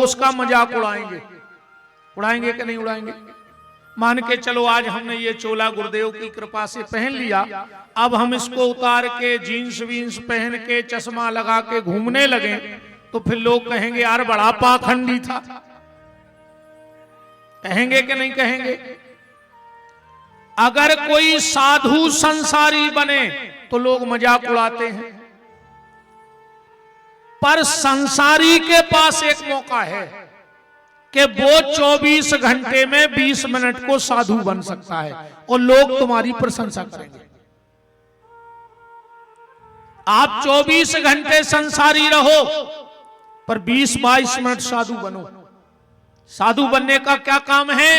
उसका मजाक उड़ाएंगे। उड़ाएंगे कि नहीं उड़ाएंगे? मान के चलो आज हमने ये चोला गुरुदेव की कृपा से पहन लिया, अब हम इसको उतार के जीन्स वीन्स पहन के चश्मा लगा के घूमने लगे तो फिर लोग कहेंगे यार बड़ा पाखंडी था। कहेंगे कि नहीं कहेंगे? अगर कोई साधु संसारी बने तो लोग मजाक उड़ाते हैं, पर संसारी के पास एक मौका है कि वो 24 घंटे में 20 मिनट को साधु बन सकता है और लोग तुम्हारी प्रशंसा करेंगे। आप 24 घंटे संसारी रहो पर 20-22 मिनट साधु बनो। साधु बनने का क्या काम है?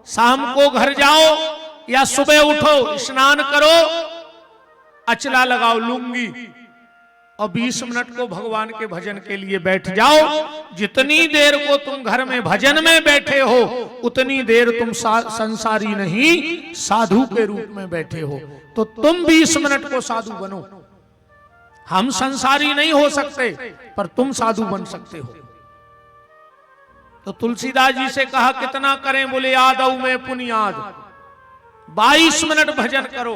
शाम को घर जाओ या सुबह उठो, स्नान करो, अचला लगाओ लुंगी और 20 मिनट को भगवान के भजन के लिए बैठ जाओ। जितनी देर को तुम घर में भजन में बैठे हो उतनी देर तुम संसारी नहीं साधु के रूप में बैठे हो, तो तुम 20 मिनट को साधु बनो। हम संसारी नहीं हो सकते पर तुम साधु बन सकते हो। तो तुलसीदास जी से कहा कितना करें? बोले यादव में पुनियाद, 22 मिनट भजन करो।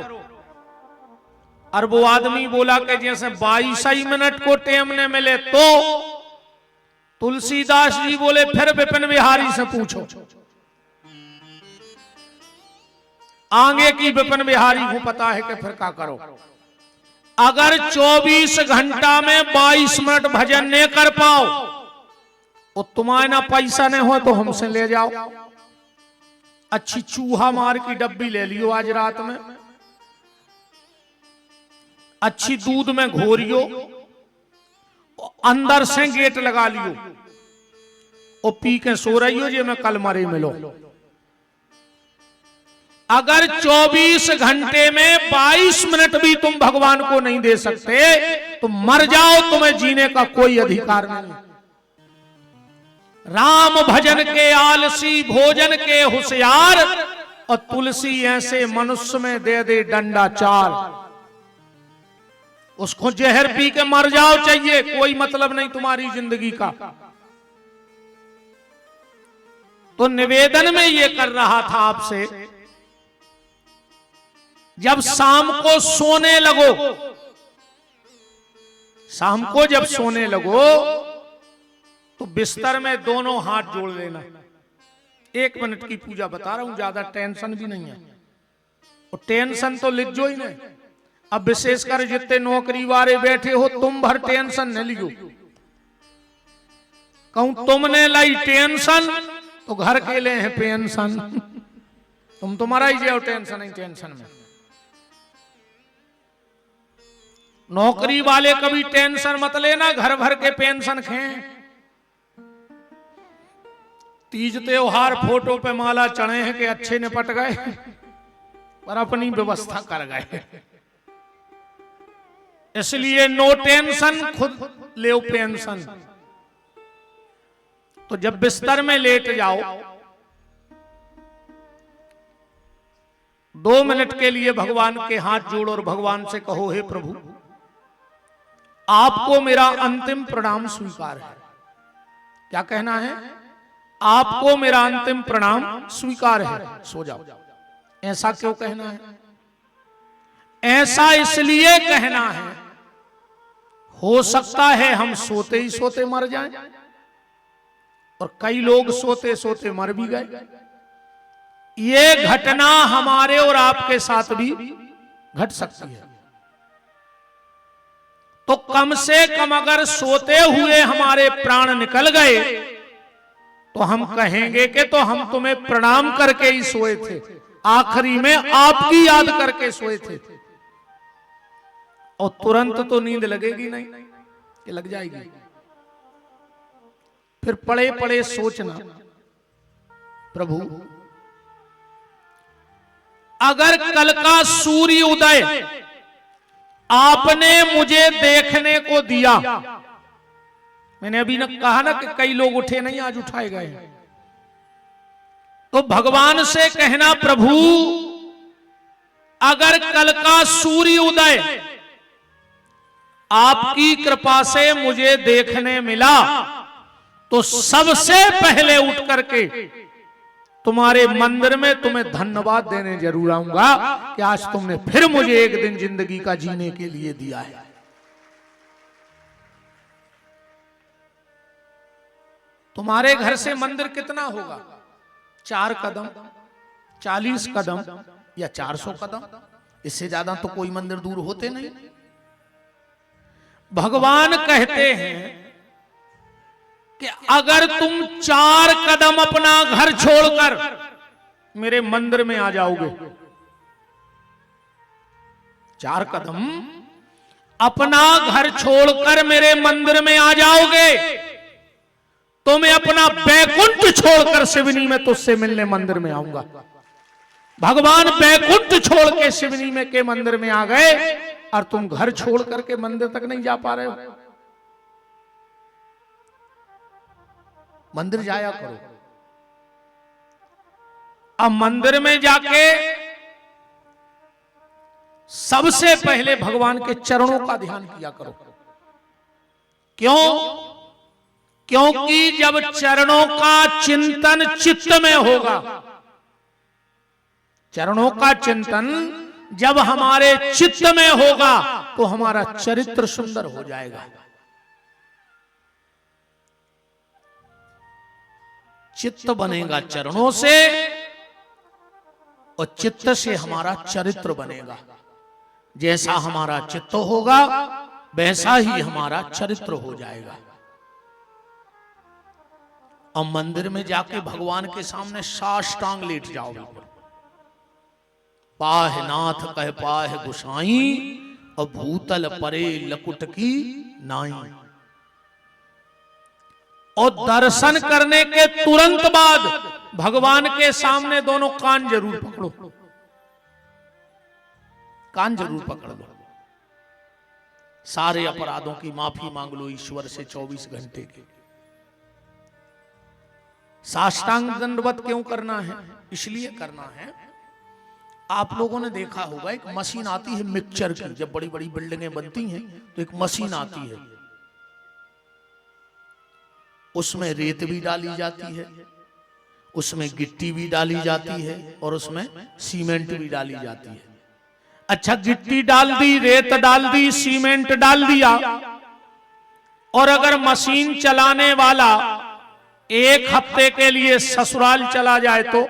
और वो आदमी बोला कि जैसे 22 मिनट को टेम ने मिले तो तुलसीदास जी बोले फिर विपिन बिहारी से पूछो, आगे की विपिन बिहारी को पता है कि फिर क्या करो। अगर 24 घंटा में 22 मिनट भजन नहीं कर पाओ और तुम्हारे ना पैसा नहीं हो तो हमसे ले जाओ। अच्छी चूहा मार की डब्बी ले लियो आज रात में, अच्छी दूध में घोरियो, अंदर से गेट लगा लियो और पी के सो रही हो जे मैं कल मरे मिलो। अगर 24 घंटे में 22 मिनट भी तुम भगवान को नहीं दे सकते तो मर जाओ, तुम्हें जीने का कोई अधिकार नहीं। राम भजन के आलसी भोजन के होशियार और तुलसी ऐसे मनुष्य में दे दे डंडा चार। उसको जहर पी के मर जाओ चाहिए, कोई मतलब नहीं तुम्हारी जिंदगी का। तो निवेदन में ये कर रहा था आपसे, जब शाम को सोने लगो, शाम को जब सोने लगो तो बिस्तर में दोनों हाथ जोड़ लेना। 1 मिनट की पूजा बता रहा हूं, ज्यादा टेंशन भी नहीं है। और टेंशन तो लिख जो ही नहीं। अब विशेषकर जितने नौकरी वाले बैठे हो तुम भर टेंशन न लियो। कहूं तुमने लाई टेंशन तो घर के लिए है पेंशन। तुम तुम्हारा ही जाओ टेंशन नहीं टेंशन में। नौकरी वाले कभी टेंशन मत लेना, घर भर के पेंशन खें। तीज त्योहार फोटो पे माला चढ़े हैं कि अच्छे निपट गए पर अपनी व्यवस्था कर गए, इसलिए नो टेंशन, खुद ले पेंशन। तो जब बिस्तर में लेट जाओ 2 मिनट के लिए भगवान के हाथ जोड़ो और भगवान से कहो, हे प्रभु आपको मेरा अंतिम प्रणाम स्वीकार है। क्या कहना है? आपको मेरा अंतिम प्रणाम स्वीकार है, सो जाओ। ऐसा क्यों कहना है? ऐसा इसलिए कहना है, हो सकता है हम सोते ही सोते मर जाएं और कई लोग सोते सोते मर भी गए। ये घटना हमारे और आपके साथ भी घट सकती है। तो कम से कम अगर सोते हुए हमारे प्राण निकल गए तो हम कहेंगे कि तो हम तुम्हें प्रणाम करके ही सोए थे, आखिरी में आपकी याद करके सोए थे। और तुरंत तो नींद लगेगी नहीं कि लग जाएगी। फिर पड़े पड़े सोचना, प्रभु अगर कल का सूर्य उदय आपने मुझे देखने को दिया, मैंने अभी कहा ना कि कई लोग उठे नहीं, आज उठाए गए, तो भगवान से कहना, प्रभु अगर कल का सूर्य उदय आपकी कृपा से मुझे देखने मिला तो सबसे पहले उठ करके तुम्हारे मंदिर में तुम्हें धन्यवाद देने जरूर आऊंगा कि आज तुमने फिर मुझे एक दिन जिंदगी का जीने के लिए दिया है। तुम्हारे घर से मंदिर कितना होगा? 4 कदम, 40 कदम या 400 कदम, इससे ज्यादा तो कोई मंदिर दूर होते नहीं। भगवान कहते हैं कि अगर तुम 4 कदम अपना घर छोड़कर मेरे मंदिर में आ जाओगे, 4 कदम अपना घर छोड़कर मेरे मंदिर में आ जाओगे तो मैं अपना बैकुंठ छोड़कर शिवनी में तुझसे मिलने मंदिर में आऊंगा। भगवान बैकुंठ छोड़ के शिवनी में के मंदिर में आ गए और तुम घर छोड़ करके मंदिर तक नहीं जा पा रहे हो। मंदिर जाया करो। अब मंदिर में जाके सबसे पहले भगवान के चरणों का ध्यान किया करो। क्यों? क्योंकि जब चरणों का चिंतन चित्त में होगा, चरणों का चिंतन जब हमारे चित्त में होगा तो हमारा चरित्र सुंदर हो जाएगा। चित्त बनेगा चरणों से और चित्त से हमारा चरित्र बनेगा। जैसा हमारा चित्त होगा वैसा ही हमारा चरित्र हो जाएगा। और मंदिर में जाके भगवान के सामने साष्टांग लेट जाओ। पाह नाथ कह पाह गुसाई और भूतल परे लकुट की नाई। और दर्शन करने के तुरंत बाद भगवान के सामने दोनों कान जरूर पकड़ो, कान जरूर पकड़ लो। सारे अपराधों की माफी मांग लो ईश्वर से 24 घंटे के। साष्टांग दंडवत क्यों करना है? इसलिए करना है, आप लोगों ने देखा होगा एक मशीन आती है मिक्सचर की। जब बड़ी बड़ी बिल्डिंगें बनती हैं तो एक मशीन आती है, उसमें रेत भी डाली जाती है, उसमें गिट्टी भी डाली जाती है और उसमें सीमेंट भी डाली जाती है। अच्छा, गिट्टी डाल दी, रेत डाल दी, सीमेंट डाल दिया, और अगर मशीन चलाने वाला 1 हफ्ते के लिए ससुराल चला जाए तो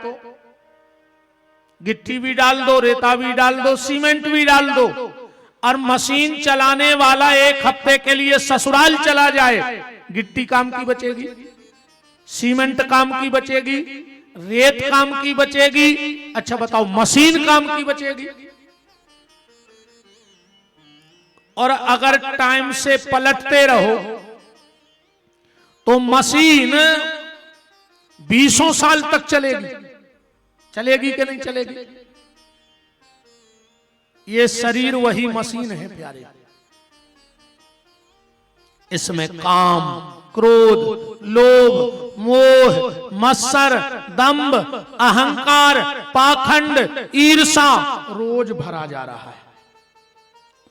गिट्टी भी डाल दो, रेता भी डाल दो, सीमेंट भी डाल दो, और मशीन चलाने वाला 1 हफ्ते के लिए ससुराल चला जाए, गिट्टी काम की बचेगी, सीमेंट काम की बचेगी, रेत काम की बचेगी। अच्छा बताओ, मशीन काम की बचेगी? और अगर टाइम से पलटते रहो तो मशीन 20 साल तक चलेगी। चलेगी कि नहीं चलेगी? ये शरीर वही मशीन है प्यारे। इसमें काम, क्रोध, लोभ, मोह, मत्सर, दंभ, अहंकार, पाखंड, ईर्षा रोज भरा जा रहा है।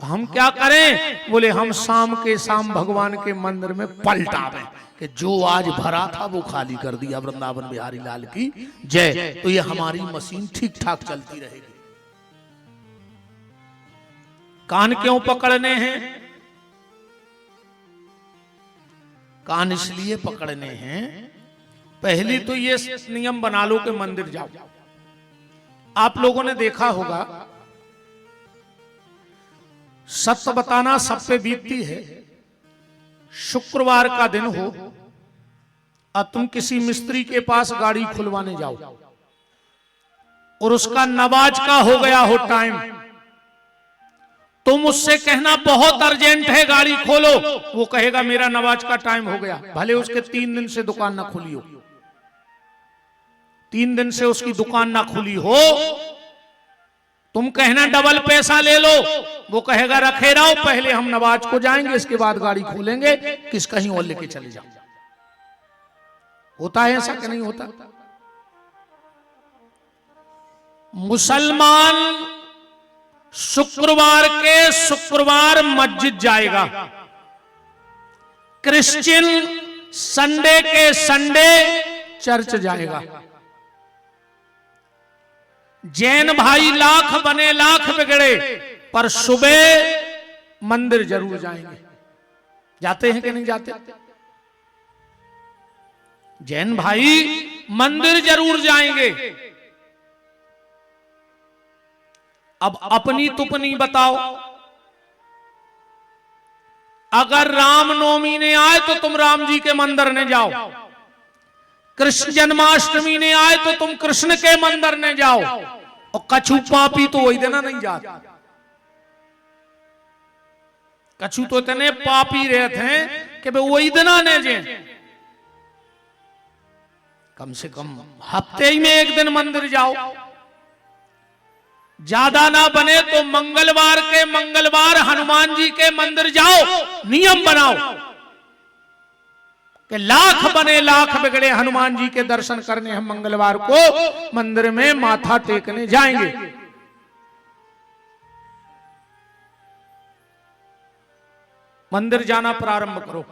हम क्या करें? बोले हम शाम के शाम भगवान के मंदिर में पलटावे कि जो आज भरा था वो खाली कर दिया। वृंदावन बिहारी लाल की जय। तो ये हमारी मशीन ठीक ठाक चलती रहेगी। कान क्यों पकड़ने हैं? कान इसलिए पकड़ने हैं, पहली तो ये नियम बना लो कि मंदिर जाओ। आप लोगों ने देखा होगा, सत्य बताना सब पे बीतती है। शुक्रवार का दिन हो और तुम किसी मिस्त्री के पास गाड़ी खुलवाने जाओ और उसका नमाज का हो गया हो टाइम, तुम उससे कहना बहुत अर्जेंट है गाड़ी खोलो, वो कहेगा मेरा नमाज का टाइम हो गया। भले उसके 3 दिन से दुकान ना खुली हो, 3 दिन से उसकी दुकान ना खुली हो, तुम कहना डबल पैसा ले लो, वो कहेगा रखे रहो, पहले हम नमाज को जाएंगे इसके बाद गाड़ी खोलेंगे, किस कहीं और लेके चले जाओ। होता है ऐसा कि नहीं होता? मुसलमान शुक्रवार के शुक्रवार मस्जिद जाएगा, क्रिश्चियन संडे के संडे चर्च जाएगा। जैन भाई लाख बने लाख बिगड़े, पर सुबह मंदिर जरूर जाएंगे। जाते हैं कि नहीं जाते? जैन भाई मंदिर जरूर जाएंगे। अब अपनी तुपनी बताओ, अगर रामनवमी ने आए तो तुम राम जी के मंदिर ने जाओ, कृष्ण जन्माष्टमी ने आए तो तुम कृष्ण के मंदिर ने जाओ, और कछु पापी तो वही देना नहीं जाता। कछु तो इतने पापी रहते हैं कि वे वही देना नहीं जे, कम से कम हफ्ते ही में एक दिन मंदिर जाओ। ज्यादा ना बने तो मंगलवार के मंगलवार हनुमान जी के मंदिर जाओ। नियम बनाओ कि लाख बने लाख बिगड़े, हनुमान जी के दर्शन करने हम मंगलवार को मंदिर में माथा टेकने जाएंगे। मंदिर जाना प्रारंभ करो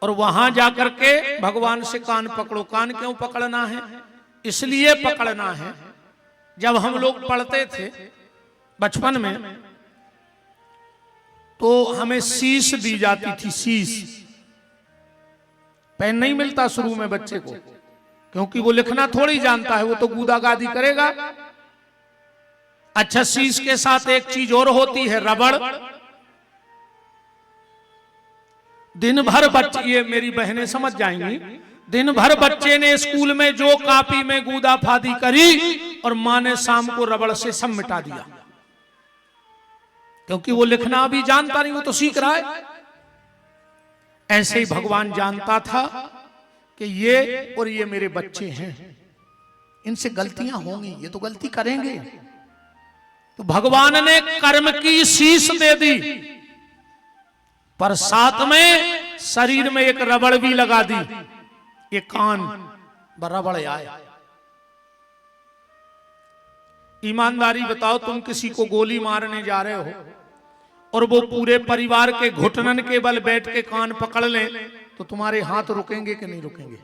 और वहां जाकर के भगवान से कान पकड़ो। कान क्यों पकड़ना है? इसलिए पकड़ना है, जब हम लोग पढ़ते थे बचपन में तो हमें शीश दी जाती थी। शीश, पेन नहीं मिलता शुरू में बच्चे को, क्योंकि वो लिखना थोड़ी जानता है, वो तो गूदा गादी करेगा। अच्छा, शीश के साथ एक चीज और होती है, रबड़। दिन भर बच्चे, ये मेरी बहनें समझ जाएंगी, दिन भर बच्चे ने स्कूल में जो कॉपी में गूदा फादी करी और मां ने शाम को रबड़ से सब मिटा दिया, क्योंकि वो लिखना भी जानता नहीं, वो तो सीख रहा है। ऐसे ही भगवान जानता था कि ये और ये मेरे बच्चे हैं, इनसे गलतियां होंगी, ये तो गलती करेंगे। तो भगवान ने कर्म की शीश दे दी, पर साथ में शरीर में एक रबड़ भी लगा दी। ये कान रबड़ आए। ईमानदारी बताओ, तुम किसी को गोली मारने जा रहे हो और वो पूरे परिवार के घुटनन के बल बैठ के कान पकड़ ले, तो तुम्हारे हाथ रुकेंगे कि नहीं रुकेंगे?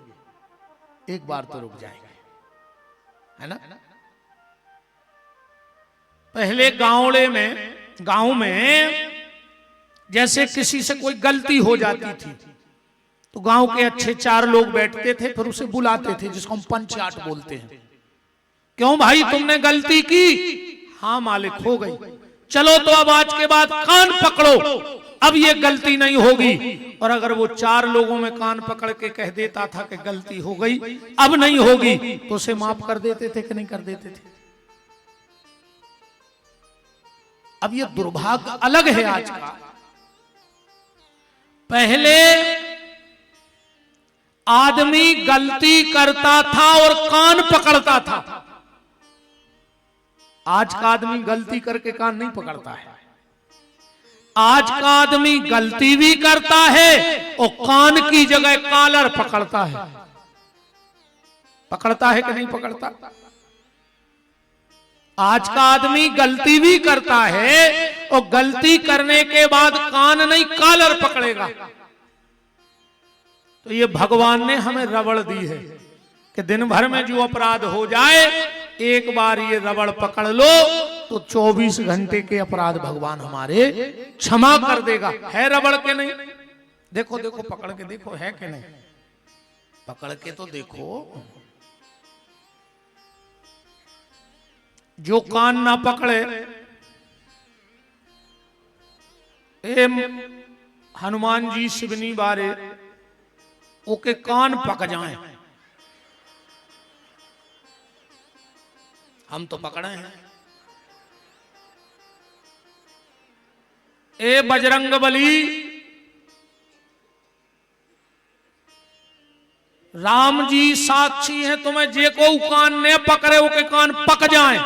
एक बार तो रुक जाएंगे, है ना? पहले गांव में जैसे किसी से कोई गलती हो जाती थी तो गांव के अच्छे 4 लोग बैठते थे, फिर उसे बुलाते थे, जिसको हम पंचायत बोलते हैं। क्यों भाई, तुमने गलती की? हाँ मालिक, हो गई। चलो तो अब आज के बाद कान पकड़ो, अब ये गलती नहीं होगी। और अगर वो 4 लोगों में कान पकड़ के कह देता था कि गलती हो गई, अब नहीं होगी, तो उसे माफ कर देते थे कि नहीं कर देते थे? अब ये दुर्भाग्य अलग है आज का। पहले आदमी गलती करता था और कान पकड़ता था, आज का आदमी गलती करके कान नहीं पकड़ता है। आज का आदमी गलती भी करता है और कान की जगह कॉलर पकड़ता है। पकड़ता है कि नहीं पकड़ता? आज का आदमी गलती भी करता है और गलती करने के बाद कान नहीं कॉलर पकड़ेगा। तो ये भगवान ने हमें रबड़ दी है कि दिन भर में जो अपराध हो जाए, एक बार ये रबड़ पकड़ लो तो 24 घंटे के अपराध भगवान हमारे क्षमा कर देगा। है रबड़ के नहीं? देखो देखो, पकड़ के देखो, है कि नहीं? पकड़ के तो देखो। जो कान ना पकड़े, ए हनुमान जी शिवनी बारे, ओके कान पक जाएं। हम तो पकड़े हैं। ए बजरंग बली, राम जी साक्षी हैं, तुम्हें जे को कान ने पकड़े ओके कान पक जाएं।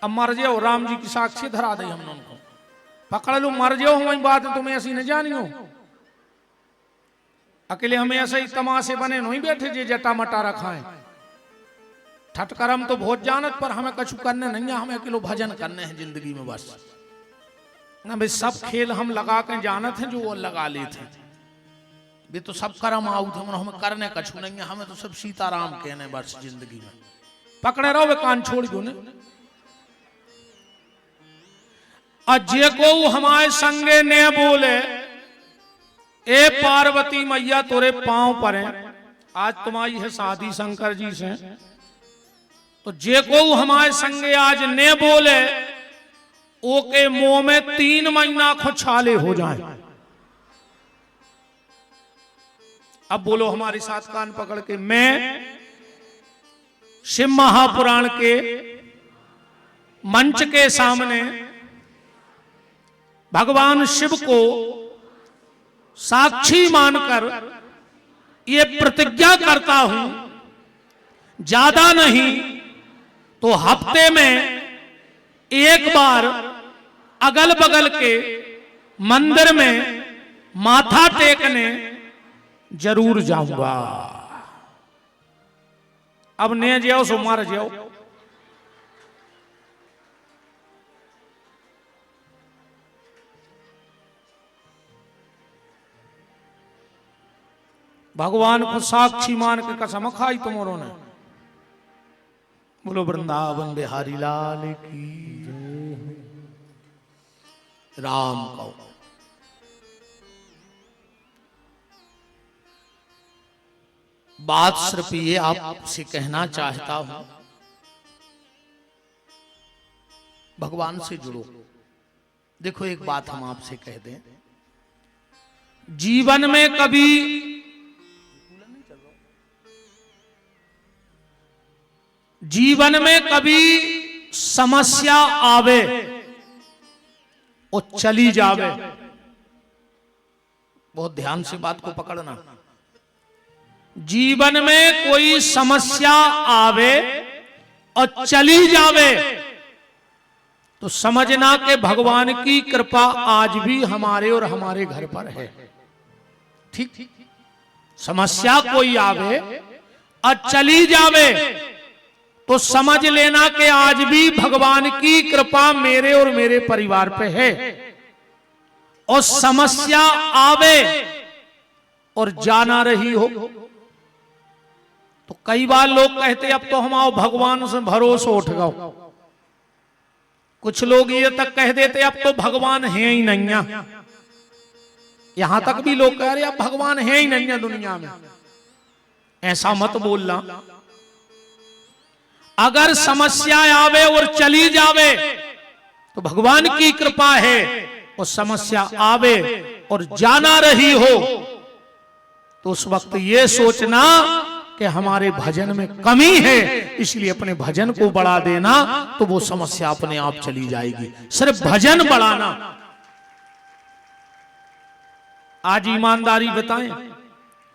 अब मर जाओ, राम जी की साक्षी धरा दे हमने उनको, पकड़ लो, मर जाओ, हमारी बात तुम्हें ऐसी न जानी हो। अकेले हमें ऐसे ही तमाशे बने नहीं बैठे जे जटा मटा रखा है। ठटकर हम तो बहुत जानत, पर हमें कछु करने नहीं है, हमें अकेलो भजन करने हैं जिंदगी में बस। ना भाई सब खेल हम लगा के जाना थे जो वो लगा लेते वे तो सब कर्म आउट थे, हमें करने कछु नहीं है, हमें तो सब सीताराम कहने बस जिंदगी में पकड़े रहो वे कान छोड़ दो ने। अजय को हमारे संगे ने बोले ए पार्वती मैया तोरे पांव पर है, आज तुम्हारी है शादी शंकर जी से, तो जे को हमारे संगे आज ने बोले ओके मुंह में 3 महीना खुछाले हो जाए। अब बोलो हमारे साथ कान पकड़ के, मैं शिव महापुराण के मंच के सामने भगवान शिव को साक्षी मानकर ये प्रतिज्ञा करता हूं, ज्यादा नहीं तो हफ्ते में एक बार अगल बगल के मंदिर में माथा टेकने जरूर जाऊंगा। अब ने जाओ सो मार जाओ। भगवान को साक्षी मान के कसम खाई तुमरों ने। बोलो वृंदावन बिहारी लाल की राम को। बात सिर्फ ये आपसे कहना चाहता हूं, भगवान से जुड़ो। देखो एक बात हम आपसे कह दें, जीवन में कभी समस्या आवे और चली जावे। बहुत ध्यान से बात को पकड़ना। जीवन में कोई समस्या आवे और चली जावे तो समझना कि भगवान की कृपा आज भी हमारे और हमारे घर पर है। ठीक, समस्या कोई आवे और चली जावे तो समझ लेना कि आज भी भगवान की कृपा मेरे और मेरे परिवार पे है। और समस्या आवे और जाना रही हो तो कई बार लोग कहते अब तो हम आओ भगवान से भरोसा उठ गओ। कुछ लोग ये तक कह देते अब तो भगवान है ही नहीं। यहां तक भी लोग कह रहे अब भगवान है ही नहीं दुनिया में। ऐसा मत बोलना। अगर समस्या आवे और चली जावे तो भगवान की कृपा है, और समस्या आवे और जाना रही हो तो उस वक्त ये सोचना कि हमारे भजन में कमी है, इसलिए अपने भजन को बढ़ा देना तो वो समस्या अपने आप चली जाएगी। सिर्फ भजन बढ़ाना। आज ईमानदारी बताएं,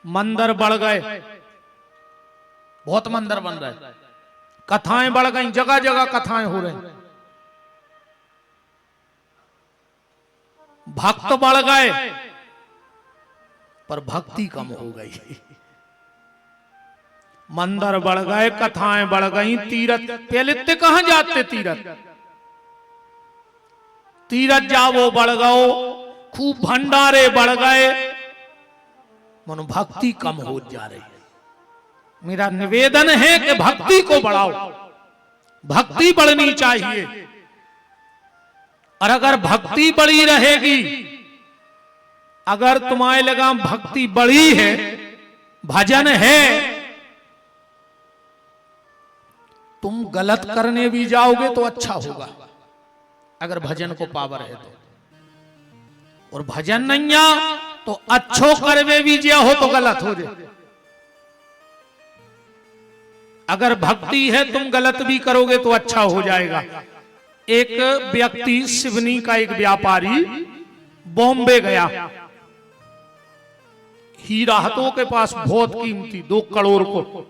मंदिर बढ़ गए, बहुत मंदिर बन रहे, कथाएं बढ़ गई, जगह जगह कथाएं हो रही, भक्त बढ़ गए पर भक्ति कम हो गई। मंदिर बढ़ गए, कथाएं बढ़ गई, तीरथ पहले ते कहां जाते, तीरथ जाओ बढ़ गओ, खूब भंडारे बढ़ गए, मनो भक्ति कम हो जा रही है। मेरा निवेदन है कि भक्ति को बढ़ाओ, भक्ति बढ़नी चाहिए। और अगर भक्ति बढ़ी रहेगी, अगर तुम्हारे लगा भक्ति बढ़ी है, भजन है, तुम गलत करने भी जाओगे तो अच्छा होगा अगर भजन को पावर है तो। और भजन नहीं आ तो अच्छो करवे भी जे हो तो गलत हो जाए। अगर भक्ति है तुम गलत भी करोगे तो अच्छा हो जाएगा। एक व्यक्ति सिवनी का एक व्यापारी बॉम्बे गया, हीरा हाथों के पास बहुत कीमती 2 करोड़ को।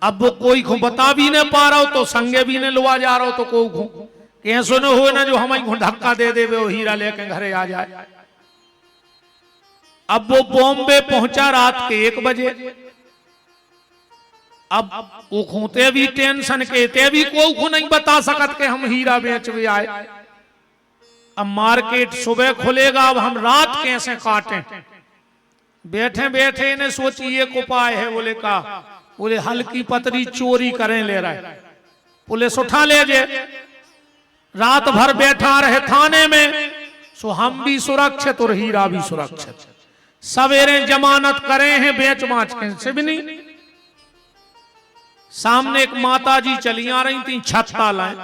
अब वो कोई को बता भी नहीं पा रहा हो तो संगे भी नहीं लुआ जा रहा हो तो कोई को कैसे न हो ना जो हमें धक्का दे दे वो हीरा लेके घरे आ जाए। अब वो बॉम्बे पहुंचा रात के 1 बजे। अब वो खोते भी टेंशन के ते भी कोई को नहीं बता सकत के हम हीरा बेच भी आए। अब मार्केट सुबह खुलेगा, अब हम रात कैसे काटें। बैठे बैठे ने सोची एक उपाय है। बोले का, बोले हल्की पतरी चोरी करें ले रहा है, पुलिस उठा ले जे। रात भर बैठा रहे थाने में, सो हम भी सुरक्षित और हीरा भी सुरक्षित। सवेरे जमानत करे हैं, बेच बाच के भी नहीं। सामने एक माता जी चली आ रही थी, छत्ता लाए।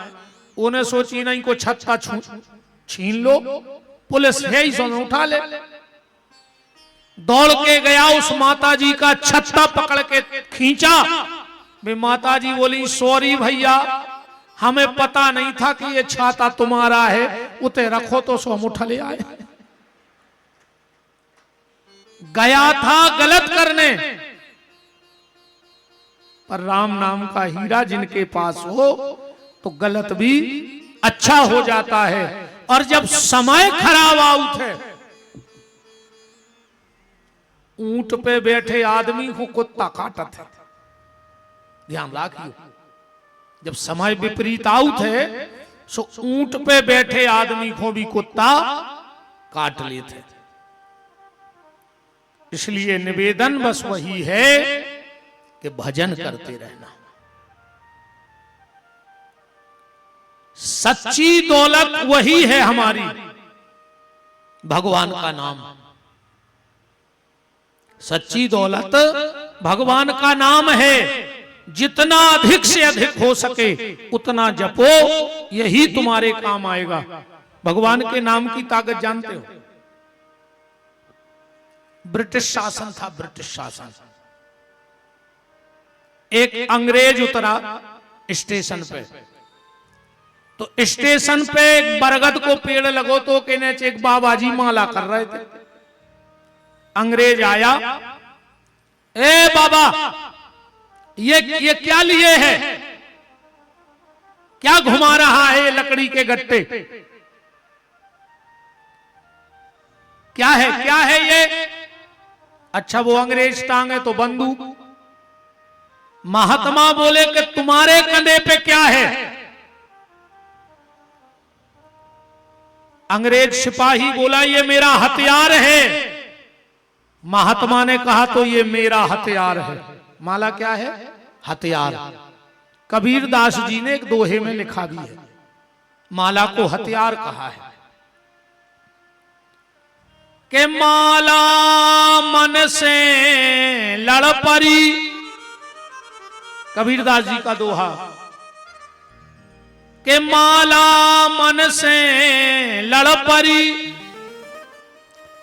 उन्हें सोची नहीं को छत्ता छीन लो, पुलिस है ही, सो उठा ले। दौड़ के गया, उस माता जी का छत्ता पकड़ के खींचा। वे माता जी बोली सॉरी भैया, हमें पता नहीं था कि ये छाता तुम्हारा है, उते रखो तो सो हम उठा ले आए। गया था गलत करने, पर राम नाम का हीरा जिनके पास हो तो गलत भी अच्छा हो जाता है। और जब समय खराब आउट है, ऊंट पे बैठे आदमी को कुत्ता काटत है, ध्यान रखियो। जब समय विपरीत आउट है, सो ऊंट पे बैठे आदमी को भी कुत्ता काट लेते। इसलिए निवेदन बस वही है कि भजन करते रहना। सच्ची दौलत वही है हमारी, भगवान का नाम। सच्ची दौलत भगवान का नाम है। जितना अधिक से अधिक हो सके उतना जपो, यही तुम्हारे काम आएगा। भगवान के नाम की ताकत जानते हो? ब्रिटिश शासन था, ब्रिटिश शासन। एक अंग्रेज उतरा स्टेशन पे, तो स्टेशन पे एक बरगद को पेड़ लगो तो कहने एक बाबा जी माला कर रहे थे। अंग्रेज आया, ए बाबा ये क्या लिए है, क्या घुमा रहा है लकड़ी के गट्टे, क्या है ये? अच्छा वो अंग्रेज टांगे तो बंदूक। महात्मा बोले कि तुम्हारे कंधे पे क्या है? अंग्रेज सिपाही बोला ये मेरा हथियार है। महात्मा ने कहा तो ये मेरा हथियार है। माला क्या है? हथियार। कबीर दास जी ने एक दोहे में लिखा भी है, माला को हथियार कहा है कि माला मन से लड़ परी। कबीरदास जी का दोहा कि माला मन से लड़ परी,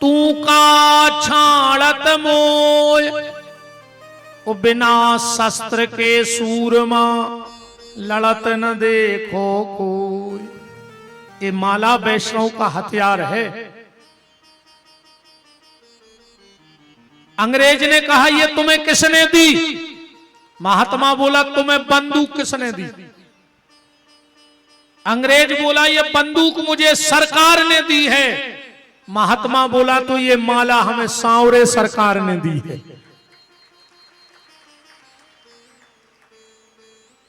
तू का छाड़त मोय, वो बिना शस्त्र के सूरमा लड़त न देखो कोई। ये माला वैष्णव का हथियार है। अंग्रेज ने कहा ये तुम्हें किसने दी? महात्मा बोला तुम्हें बंदूक किसने दी? अंग्रेज बोला ये बंदूक मुझे सरकार ने दी है। महात्मा बोला तो ये माला हमें सांवरे सरकार ने दी है।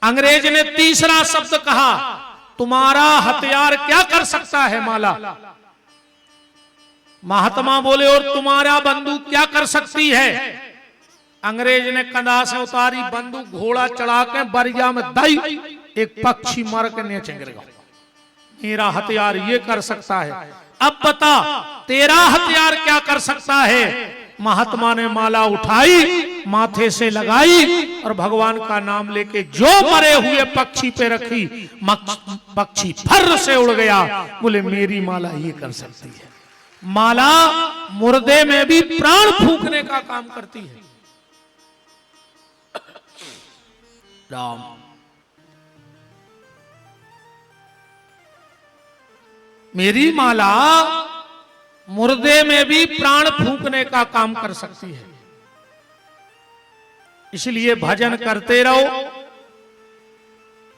अंग्रेज ने तीसरा शब्द कहा, तुम्हारा हथियार क्या कर सकता है माला? महात्मा बोले और तुम्हारा बंदूक क्या कर सकती है? अंग्रेज ने कंधा से उतारी बंदूक, घोड़ा चढ़ा के बरिया में दई, एक पक्षी मर के नीचे गिर गया। मेरा हथियार ये कर सकता है, अब बता तेरा हथियार क्या कर सकता है? महात्मा ने माला उठाई, माथे से लगाई और भगवान का नाम लेके जो मरे हुए पक्षी पे रखी, पक्षी फर से उड़ गया। बोले मेरी माला ये कर सकती है। माला मुर्दे में भी प्राण फूंकने का काम करती है। राम मेरी माला मुर्दे में भी प्राण फूंकने का काम कर सकती है। इसलिए भजन करते रहो।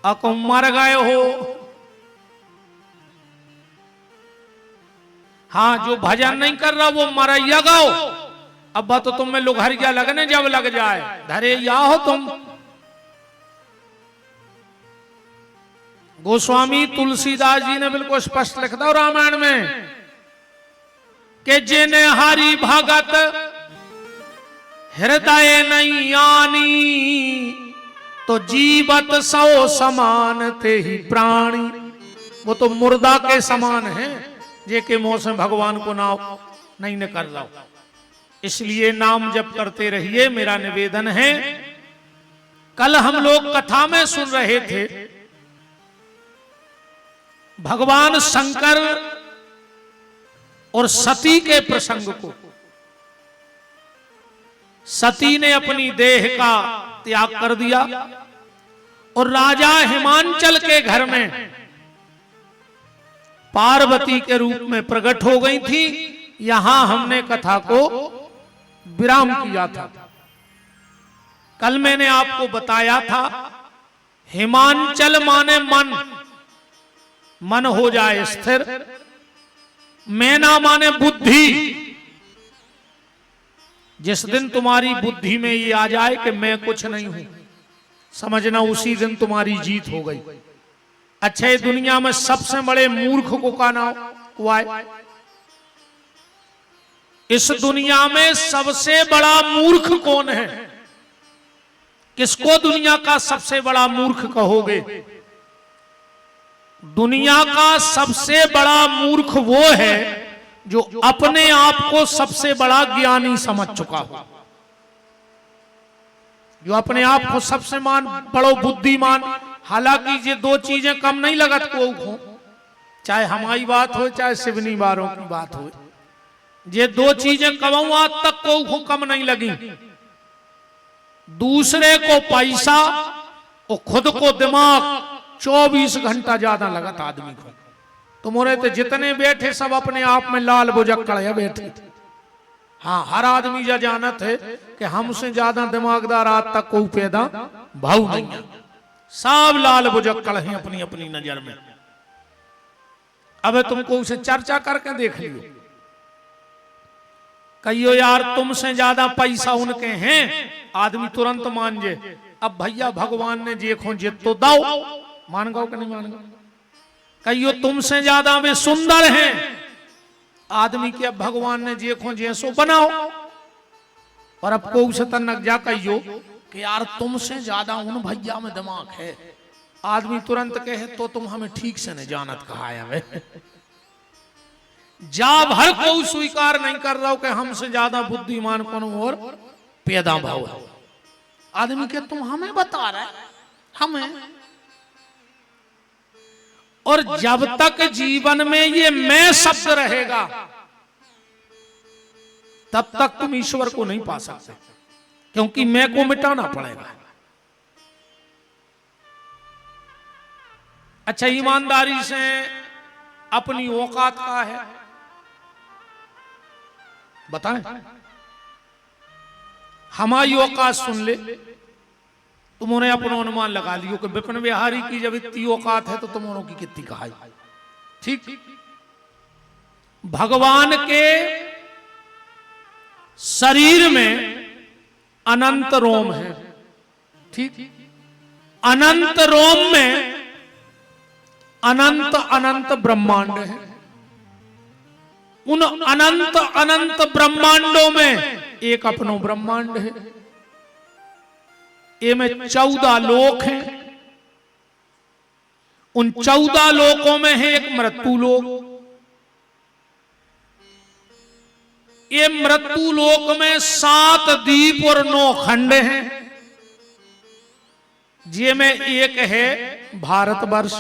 अको मर गए हो, हाँ जो भजन नहीं कर रहा वो मरैया गाओ। अब तो तुम्हें लुघरिया लगने जब लग जाए, धरे या हो तुम गोस्वामी तुलसीदास जी ने बिल्कुल स्पष्ट लिख दो रामायण में कि जिन हरि भगत हृदय नहीं आनी तो जीवत सौ समान थे ही प्राणी। वो तो मुर्दा के समान है जे के मुंह से भगवान को नाम नहीं निकल रहा। इसलिए नाम जप करते रहिए, मेरा निवेदन है। कल हम लोग कथा में सुन रहे थे भगवान शंकर और सती के प्रसंग को। सती ने अपनी देह का त्याग कर दिया और राजा हिमांचल के घर में पार्वती के रूप में प्रकट हो गई थी। यहां हमने कथा को विराम किया था। कल मैंने आपको बताया था हिमांचल माने मन, मन हो जाए स्थिर। मैना माने बुद्धि। जिस दिन तुम्हारी बुद्धि में ये आ जाए कि मैं कुछ नहीं हूं, समझना उसी दिन तुम्हारी जीत हो गई। अच्छा, ये दुनिया में सबसे बड़े मूर्ख को का नाम हुआ है? इस दुनिया में सबसे बड़ा मूर्ख कौन है? किसको दुनिया का सबसे बड़ा मूर्ख कहोगे? दुनिया का सबसे बड़ा मूर्ख वो है जो अपने आप को सबसे बड़ा ज्ञानी समझ चुका हो, जो अपने आप को सबसे बड़ो बुद्धिमान। हालांकि ये दो चीजें कम नहीं लगत को हो, चाहे हमारी बात हो चाहे शिवनी बारों की बात हो। ये दो चीजें कमाऊ आज तक को कम नहीं लगी। दूसरे को पैसा और खुद को दिमाग 24 घंटा ज्यादा लगत आदमी को। तुम्हारे तो जितने बैठे सब अपने आप में लाल बुजक्कड़ बैठे। हाँ, हर आदमी यह जानत है कि हमसे ज्यादा दिमागदार आज तक कोई पैदा भाव नहीं है। सब लाल बुजक्कड़ हैं अपनी अपनी नजर में। अब तुमको उसे चर्चा करके देख लियो। कहियो यार तुमसे ज्यादा पैसा उनके हैं, आदमी तुरंत मान जे। अब भैया भगवान ने देखो जे तो दाओ, मान गो कि नहीं मान गो? कहियो तुमसे ज्यादा वे सुंदर हैं, आदमी के अब भगवान ने देखो जैसो बनाओ। और अब को उसे तनक जा कहियो कि यार तुमसे ज्यादा उन भैया में दिमाग है, आदमी तुरंत कहे तो तुम हमें ठीक से नहीं जानत कहा है। जा भर को स्वीकार नहीं कर रहा हो कि हमसे ज्यादा बुद्धिमान कौन और पैदा भाव है। आदमी के तुम हमें बता रहे हमें। और जब तक जीवन में ये मैं शब्द रहेगा तब तक तुम ईश्वर को नहीं पा सकते, क्योंकि मैं को मिटाना पड़ेगा। अच्छा, ईमानदारी से अपनी औकात का है बताएं। हमारी औकात सुन ले, तुमने अपना अनुमान लगा लियो कि विपिन बिहारी की जब इतनी औकात है तो तुमों की कितनी कहाई। ठीक, भगवान के शरीर में अनंत रोम है। ठीक, अनंत रोम में अनंत अनंत ब्रह्मांड है। उन अनंत अनंत ब्रह्मांडों में एक अपनो ब्रह्मांड है। ये में 14 लोक हैं। उन 14 लोकों में है एक मृत्यु लोक। ये मृत्यु लोक में 7 द्वीप और 9 खंड हैं। जे में एक है भारतवर्ष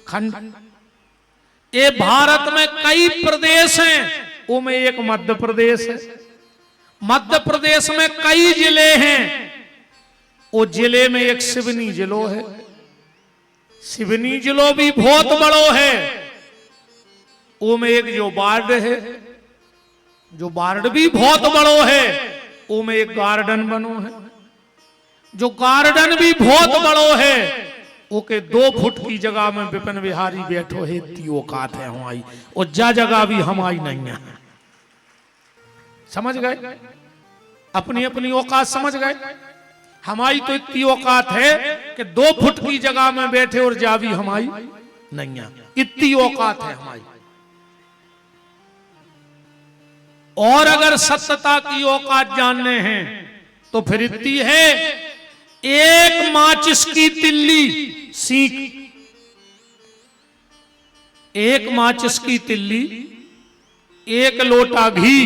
खंड। ये भारत में कई प्रदेश हैं, वो में एक मध्य प्रदेश है। मध्य प्रदेश में कई जिले हैं, वो जिले में एक सिवनी जिलो है। सिवनी जिलो भी बहुत बड़ो है। वो में एक जो वार्ड है, जो वार्ड भी बहुत बड़ो है। वो में एक गार्डन बनो है, जो गार्डन भी बहुत बड़ो है। ओके 2 फुट की जगह में विपिन बिहारी बैठो है, इतनी औकात है हमारी। और जा जगह भी हमारी नहीं है। समझ गए? अपनी अपनी औकात समझ गए? हमारी तो इतनी औकात है कि 2 फुट की जगह में बैठे और जा भी हमारी नहीं है, इतनी औकात है हमारी। और अगर सत्यता की औकात जानने हैं तो फिर इतनी है, एक माचिस की तिल्ली सीख, एक माचिस की तिल्ली, एक लोटा घी,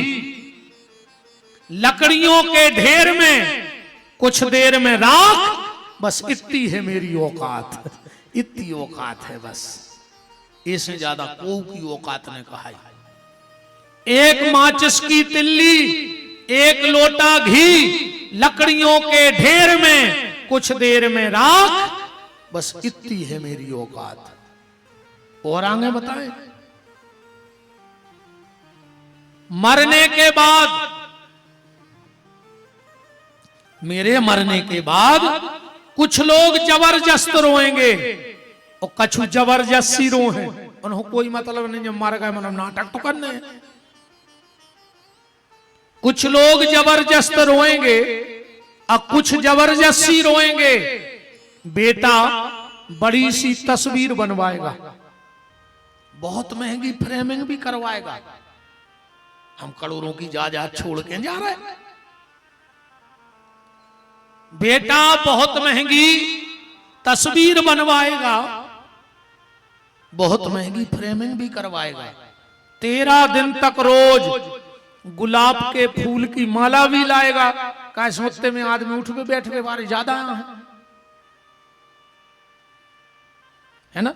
लकड़ियों के ढेर में कुछ देर में राख, बस इतनी है मेरी औकात, इतनी औकात है बस, इससे ज्यादा कोई की औकात ने कहा है। एक माचिस की तिल्ली, एक लोटा घी, लकड़ियों के ढेर में कुछ देर में राख, बस इतनी है मेरी औकात। और आगे बताएं, मरने के बाद, मेरे मरने के बाद कुछ लोग जबरदस्त रोएंगे और कछु जबरदस्ती रोए, उन्होंने कोई मतलब नहीं, जब मर गए मतलब नाटक तो करने हैं। कुछ लोग जबरदस्त रोएंगे और कुछ जबरदस्ती रोएंगे। बेटा बड़ी सी तस्वीर बनवाएगा, बहुत महंगी फ्रेमिंग भी करवाएगा, हम करोड़ों की जायदाद छोड़ के जा रहे हैं। बेटा बहुत महंगी तस्वीर बनवाएगा, बहुत महंगी फ्रेमिंग भी करवाएगा, 13 दिन तक रोज गुलाब के फूल की माला भी लाएगा। क्या सोचते में आदमी उठ के बैठ के बारे ज्यादा है ना।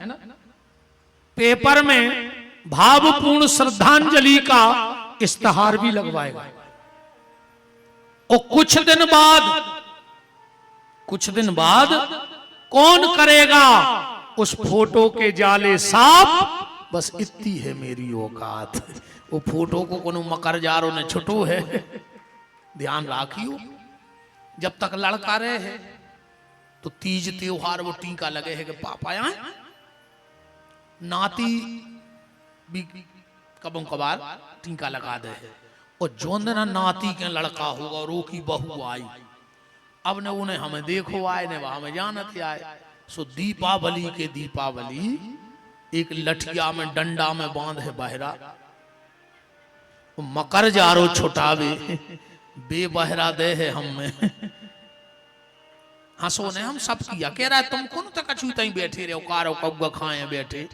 पेपर में भावपूर्ण श्रद्धांजलि का इश्तहार भी लगवाएगा। और कुछ दिन बाद कौन करेगा उस फोटो के जाले साफ, बस इतनी है मेरी औकात। वो फोटो को कोनो मकरजारों ने छुटो है, ध्यान राखियो। जब तक लड़का रहे है तो तीज त्योहार वो टीका लगे है कि पापा आए, नाती भी कबों कबार टीका लगा दे है। और जो दिन नाती के लड़का होगा और वो की बहू आई, अब ने उन्हें हमें देखो आए ने वहां में जानते आए। सो दीपावली के दीपावली एक लठिया में डंडा में बांध है बहरा, मकर जारो छुटावे बेबहरा दे है हम में। हंसो ने हम सब किया, कह रहा है तुम कौन तक अछूता ही बैठे रहे, कारो कब्गा खाए बैठे।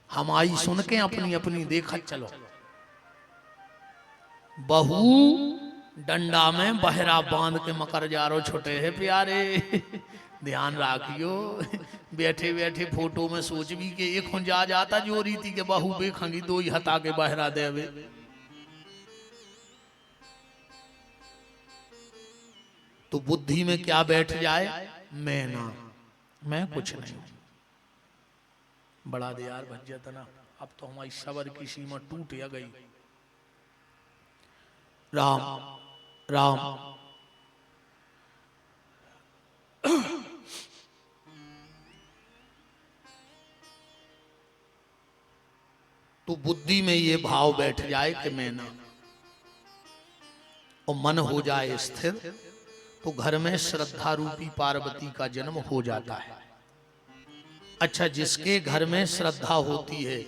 हम आई सुन के अपनी अपनी देखा चलो। बहू डंडा में बहरा बांध के मकर जारो छोटे है प्यारे, ध्यान राखियो। बैठे बैठे फोटो में सोच भी के एक जा जाता जो रीति के बहू बेखंगी दो ही हता के बहरा देवे। तो बुद्धि में क्या बैठ जाए, मैं ना, मैं कुछ नहीं। बड़ा दे यार भज्जत ना, अब तो हमारी सबर की सीमा टूट या गई। राम राम तो बुद्धि में ये भाव बैठ जाए कि मैं ना, और मन हो जाए स्थिर, तो घर में श्रद्धा रूपी पार्वती का जन्म हो जाता है। अच्छा, जिसके घर में श्रद्धा होती है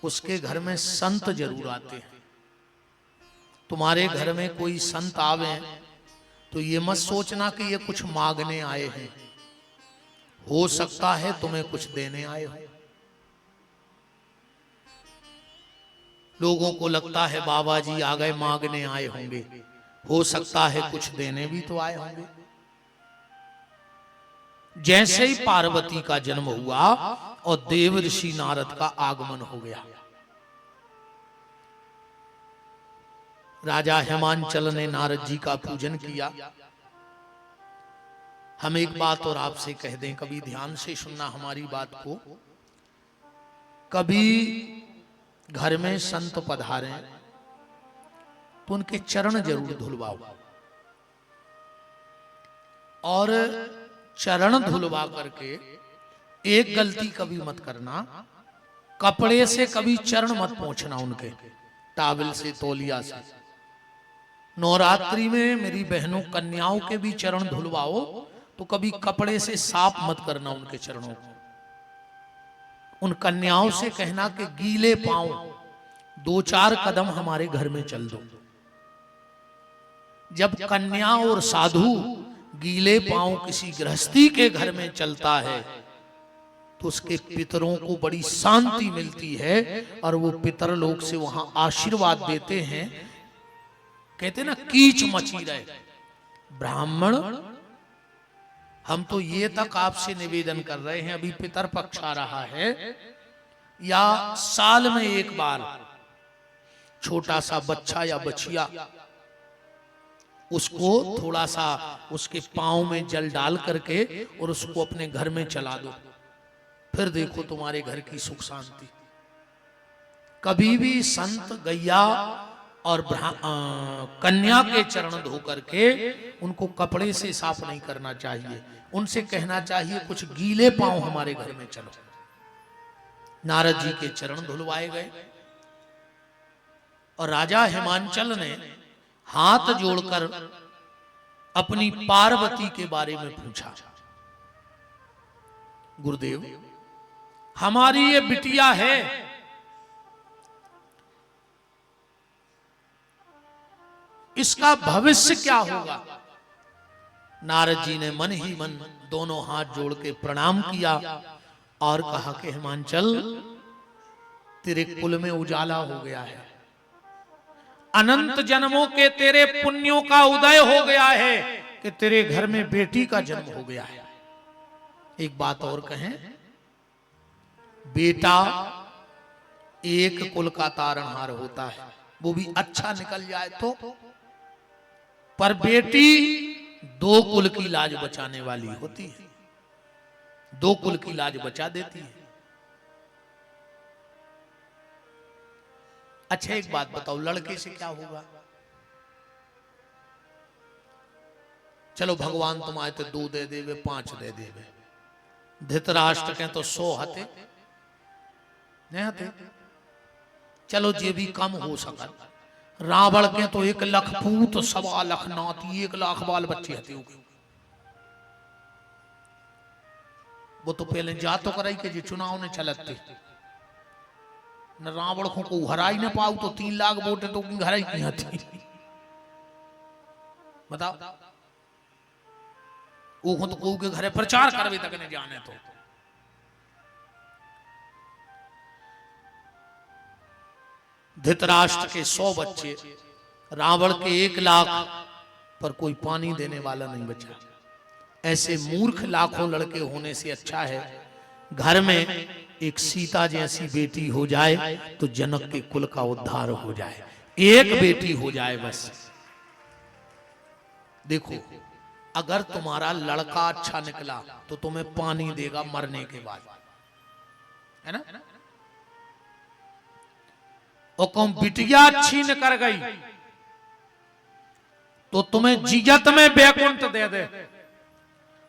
उसके घर में संत जरूर आते हैं। तुम्हारे घर में कोई संत आवे तो ये मत सोचना कि ये कुछ मांगने आए हैं, हो सकता है तुम्हें कुछ देने आए हो। लोगों को लगता है बाबा जी आ गए मांगने आए होंगे, हो सकता है कुछ देने भी तो आए होंगे। जैसे ही पार्वती का जन्म हुआ और देव ऋषि नारद का आगमन हो गया, राजा हिमांचल ने नारद जी का पूजन किया। हम एक बात और आपसे कह दें, कभी ध्यान से सुनना हमारी बात को। कभी घर में संत पधारे तो उनके चरण जरूर धुलवाओ, और चरण धुलवा करके एक गलती कभी मत करना, कपड़े से कभी चरण मत पोंछना उनके, टावल से, तौलिया से। नवरात्रि में मेरी बहनों कन्याओं के भी चरण धुलवाओ तो कभी कपड़े से साफ मत करना उनके चरणों को, उन कन्याओं से कहना कि गीले पांव 2-4 कदम हमारे घर में चल दो। जब कन्या और साधु गीले पांव किसी गृहस्थी के घर में चलता है तो उसके पितरों को बड़ी शांति मिलती है और वो पितर लोग से वहां आशीर्वाद देते हैं। कहते ना कीच मची रहे। ब्राह्मण, हम तो ये तक आपसे निवेदन कर रहे हैं, अभी पितर पक्ष आ रहा है, या साल में एक बार छोटा सा बच्चा या बछिया उसको थोड़ा सा उसके पांव में जल डाल करके और उसको अपने घर में चला दो, फिर देखो तुम्हारे घर की सुख शांति। कभी भी संत गैया और कन्या के चरण धो करके उनको कपड़े से साफ नहीं करना चाहिए। उनसे कहना चाहिए कुछ गीले पांव हमारे घर में चलो। नारद जी के चरण धुलवाए गए और राजा हिमांचल ने हाथ जोड़कर अपनी पार्वती के बारे में पूछा। गुरुदेव, हमारी ये बिटिया है, इसका भविष्य क्या होगा? नारद जी ने मन ही मन दोनों हाथ जोड़ के प्रणाम किया और कहा कि हिमांचल, तेरे कुल में उजाला हो गया है, अनंत जन्मों के तेरे पुण्यों का उदय हो गया है कि तेरे घर में बेटी का जन्म हो गया है। एक बात और कहें, बेटा एक कुल का तारणहार होता है, वो भी अच्छा निकल जाए तो, पर बेटी 2 कुल की लाज बचाने वाली होती है, 2 कुल की लाज बचा देती है। अच्छा एक बात बताओ, लड़के से क्या होगा? चलो भगवान तुम आए तो 2 दे देवे, 5 दे देवे। धृतराष्ट्र के तो 100 हते नहीं हते। चलो जे भी कम हो सका। रावण के तो 1 लाख पूत, 1.25 लाख नाती, 1 लाख बाल बच्चे हते। वो तो पहले जा तो कराई के जो चुनाव ने चलते न रावण को हराई न पाऊ तो 3 लाख वोट तो हराई की हती। बताओ, वो तो को के घरे प्रचार करवे तक ने जाने तो। धृतराष्ट्र के 100 बच्चे, रावण के 1 लाख, पर कोई पानी देने वाला नहीं बचा। ऐसे मूर्ख लाखों लड़के होने से अच्छा है घर में एक सीता जैसी बेटी हो जाए तो जनक के कुल का उद्धार हो जाए। एक बेटी हो जाए बस। देखो, अगर तुम्हारा लड़का अच्छा निकला तो तुम्हें पानी देगा मरने के बाद, है ना? और कौन बिटिया अच्छी निकल गई तो तुम्हें जिजत में बैकुंठ दे दे।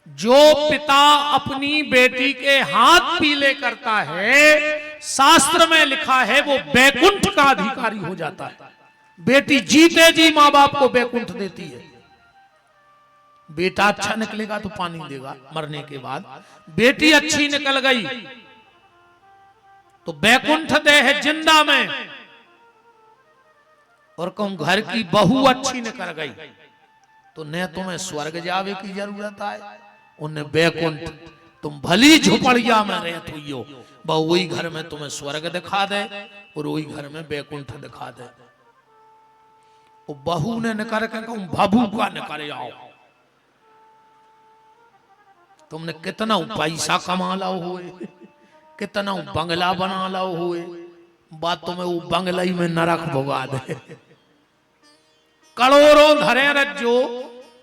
जो पिता अपनी बेटी के हाथ पीले करता है, शास्त्र में लिखा है वो बैकुंठ का अधिकारी हो जाता है। बेटी जीते जी मां बाप को बैकुंठ देती है। बेटा अच्छा निकलेगा तो पानी देगा मरने के बाद। बेटी अच्छी निकल गई तो बैकुंठ दे है जिंदा में। और कहूं घर की बहू अच्छी निकल गई तो न तुम्हें स्वर्ग जावे की जरूरत है, उन्हें बैकुंठ। तुम भली झोपड़िया में रहते हो, बहु वही घर में तुम्हें स्वर्ग दिखा दे और वही घर में बैकुंठ दिखा दे। वो बहू ने निकर के कहूं भभू का निकर जाओ। तुमने कितना पैसा कमा लाओ हुए, कितना बंगला बना लाओ हुए, बात तुम्हें वो बंगला ही में नरक भोगा दे। करोड़ों धरे रज्जो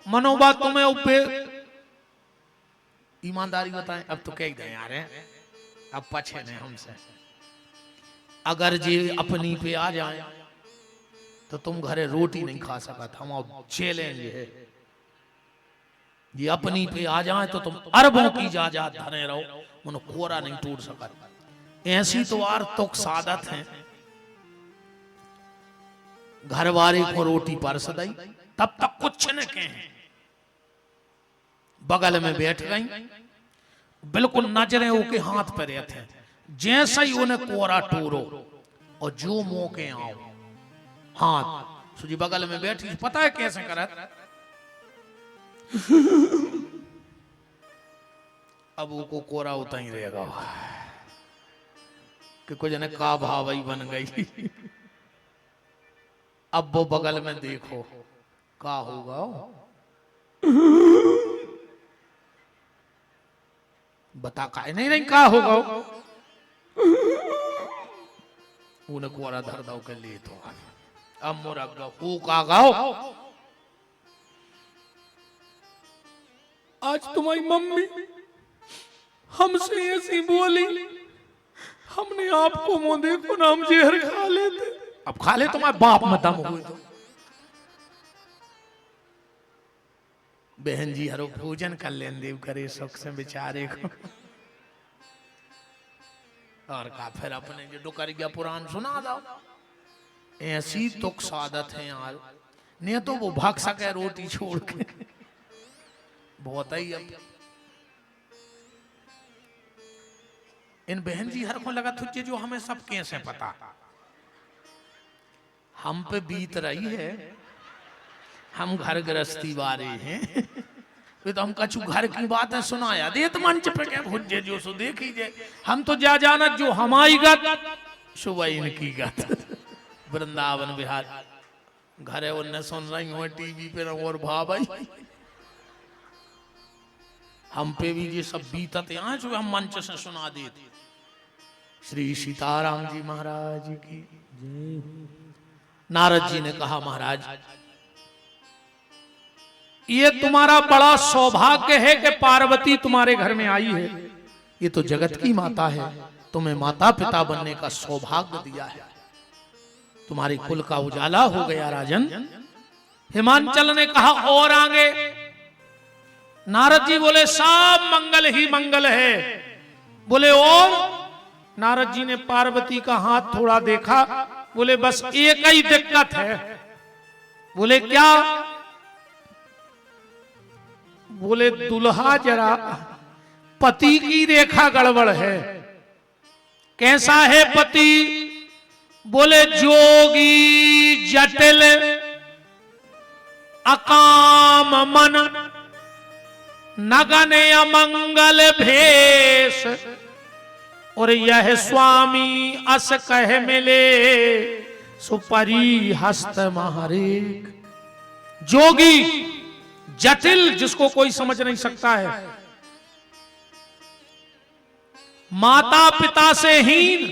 मनोबा तुम्हें उपे। ईमानदारी बताएं, अब तो कह गए यार, अब पछे नहीं हमसे। अगर जे अपनी पे आ जाए तो तुम घरे रोटी नहीं खा सकत। हम चैलेंज है, ये अपनी पे आ जाए तो तुम अरबों की जायदाद धरे रहो, उन्हें कोरा नहीं टूट सकत। ऐसी तो आर तुक सादत है, घर वाले को रोटी परस दई तब तक कुछ न कहें, बगल में बैठ गई, बिल्कुल नजरें ओके हाथ पर रहते हैं, जैसा ही उन्हें कोरा टोरो और जो मौके आओ हाथ सुजी बगल में बैठी, पता है कैसे करत? अब वो कोरा उतना ही रहेगा कि कुछ ने का भावई बन गई। अब वो बगल में देखो का होगा, बता का नहीं नहीं का होगा। उन्हें कोरा धर दो के लिए तो अब मोरा हो का गाओ। आज तुम्हारी मम्मी हमसे ऐसी बोली, हमने आपको मुंह देखो ना हम जहर खा लेते। अब खा ले तुम्हारे बाप में दम हुए तो। बहन जी हरो भोजन कर लेन देव करे सुख से बेचारे को। और का फिर अपने जो डुकरिया पुराण सुना दो। ऐसी तुक सादत है यार, नहीं तो वो भाग सके रोटी छोड़ के। बहुत ही अब इन बहन जी हर को लगा तुझे जो हमें सब कैसे पता, हम पे बीत रही है, हम घर गृहस्थी वाले हैं। तो हम कछु घर की बात है सुनाया देत मंच पे क्या भुजे जो सो देखीजे। हम तो जा जाना जो हमारी गत सुबह इनकी गत। वृंदावन बिहार घरे उन्हें सुन रही हो टीवी पे और भाई हम पे भी ये सब बीतते हैं जो हम मंच से सुना देते। श्री सीताराम जी महाराज की जय। नारद जी ने कहा महाराज ये तुम्हारा बड़ा सौभाग्य है कि पार्वती तुम्हारे घर में आई है। ये तो जगत की माता है, तुम्हें माता पिता बनने का सौभाग्य दिया है। तुम्हारी कुल का उजाला हो गया राजन। हिमांचल ने कहा और आगे? नारद जी बोले सब मंगल ही मंगल है। बोले और? नारद जी ने पार्वती का हाथ थोड़ा देखा, बोले बस एक ही दिक्कत है। बोले क्या? बोले दुल्हा जरा पति की रेखा गड़बड़ है। कैसा है पति? बोले जोगी जटिल अकाम मन नगन अमंगल भेष और यह स्वामी अस कह मिले सुपरी हस्त महारेख। जोगी जटिल जिसको कोई समझ नहीं सकता है, माता पिता से हीन।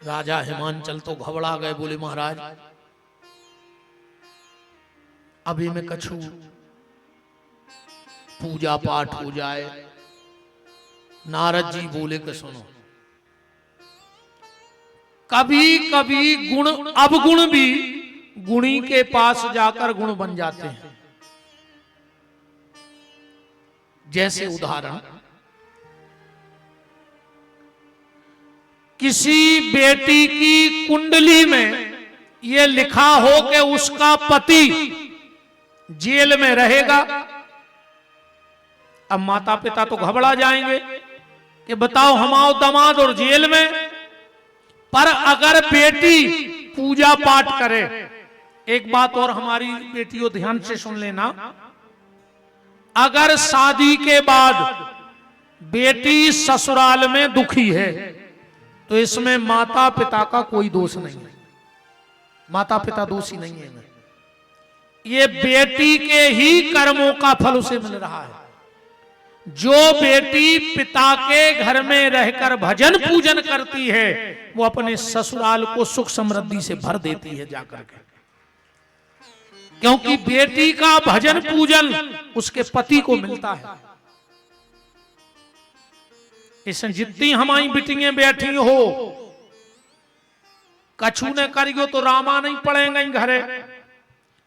राजा हिमांचल तो घबरा गए, बोले महाराज अभी में कछु पूजा पाठ हो जाए। नारद जी बोले कि सुनो कभी कभी गुण अवगुण भी गुणी के पास जाकर गुण बन जाते हैं। जैसे उदाहरण किसी बेटी की कुंडली में यह लिखा हो कि उसका पति जेल में रहेगा। अब माता पिता तो घबरा जाएंगे कि बताओ हमारा दामाद और जेल में। पर अगर बेटी पूजा पाठ करे, एक बात और हमारी बेटियों ध्यान से सुन लेना, अगर शादी के बाद बेटी ससुराल में दुखी है तो इसमें माता पिता का कोई दोष नहीं है, माता पिता दोषी नहीं है। ये बेटी के ही कर्मों का फल उसे मिल रहा है। जो बेटी पिता के घर में रहकर भजन पूजन करती है वो अपने ससुराल को सुख समृद्धि से भर देती है जाकर के, क्योंकि बेटी का भजन पूजन उसके पति को मिलता है। इसमें जितनी हमारी बिटियां बैठी हो, कछु ने करियो तो रामा नहीं पड़ेंगे घरे,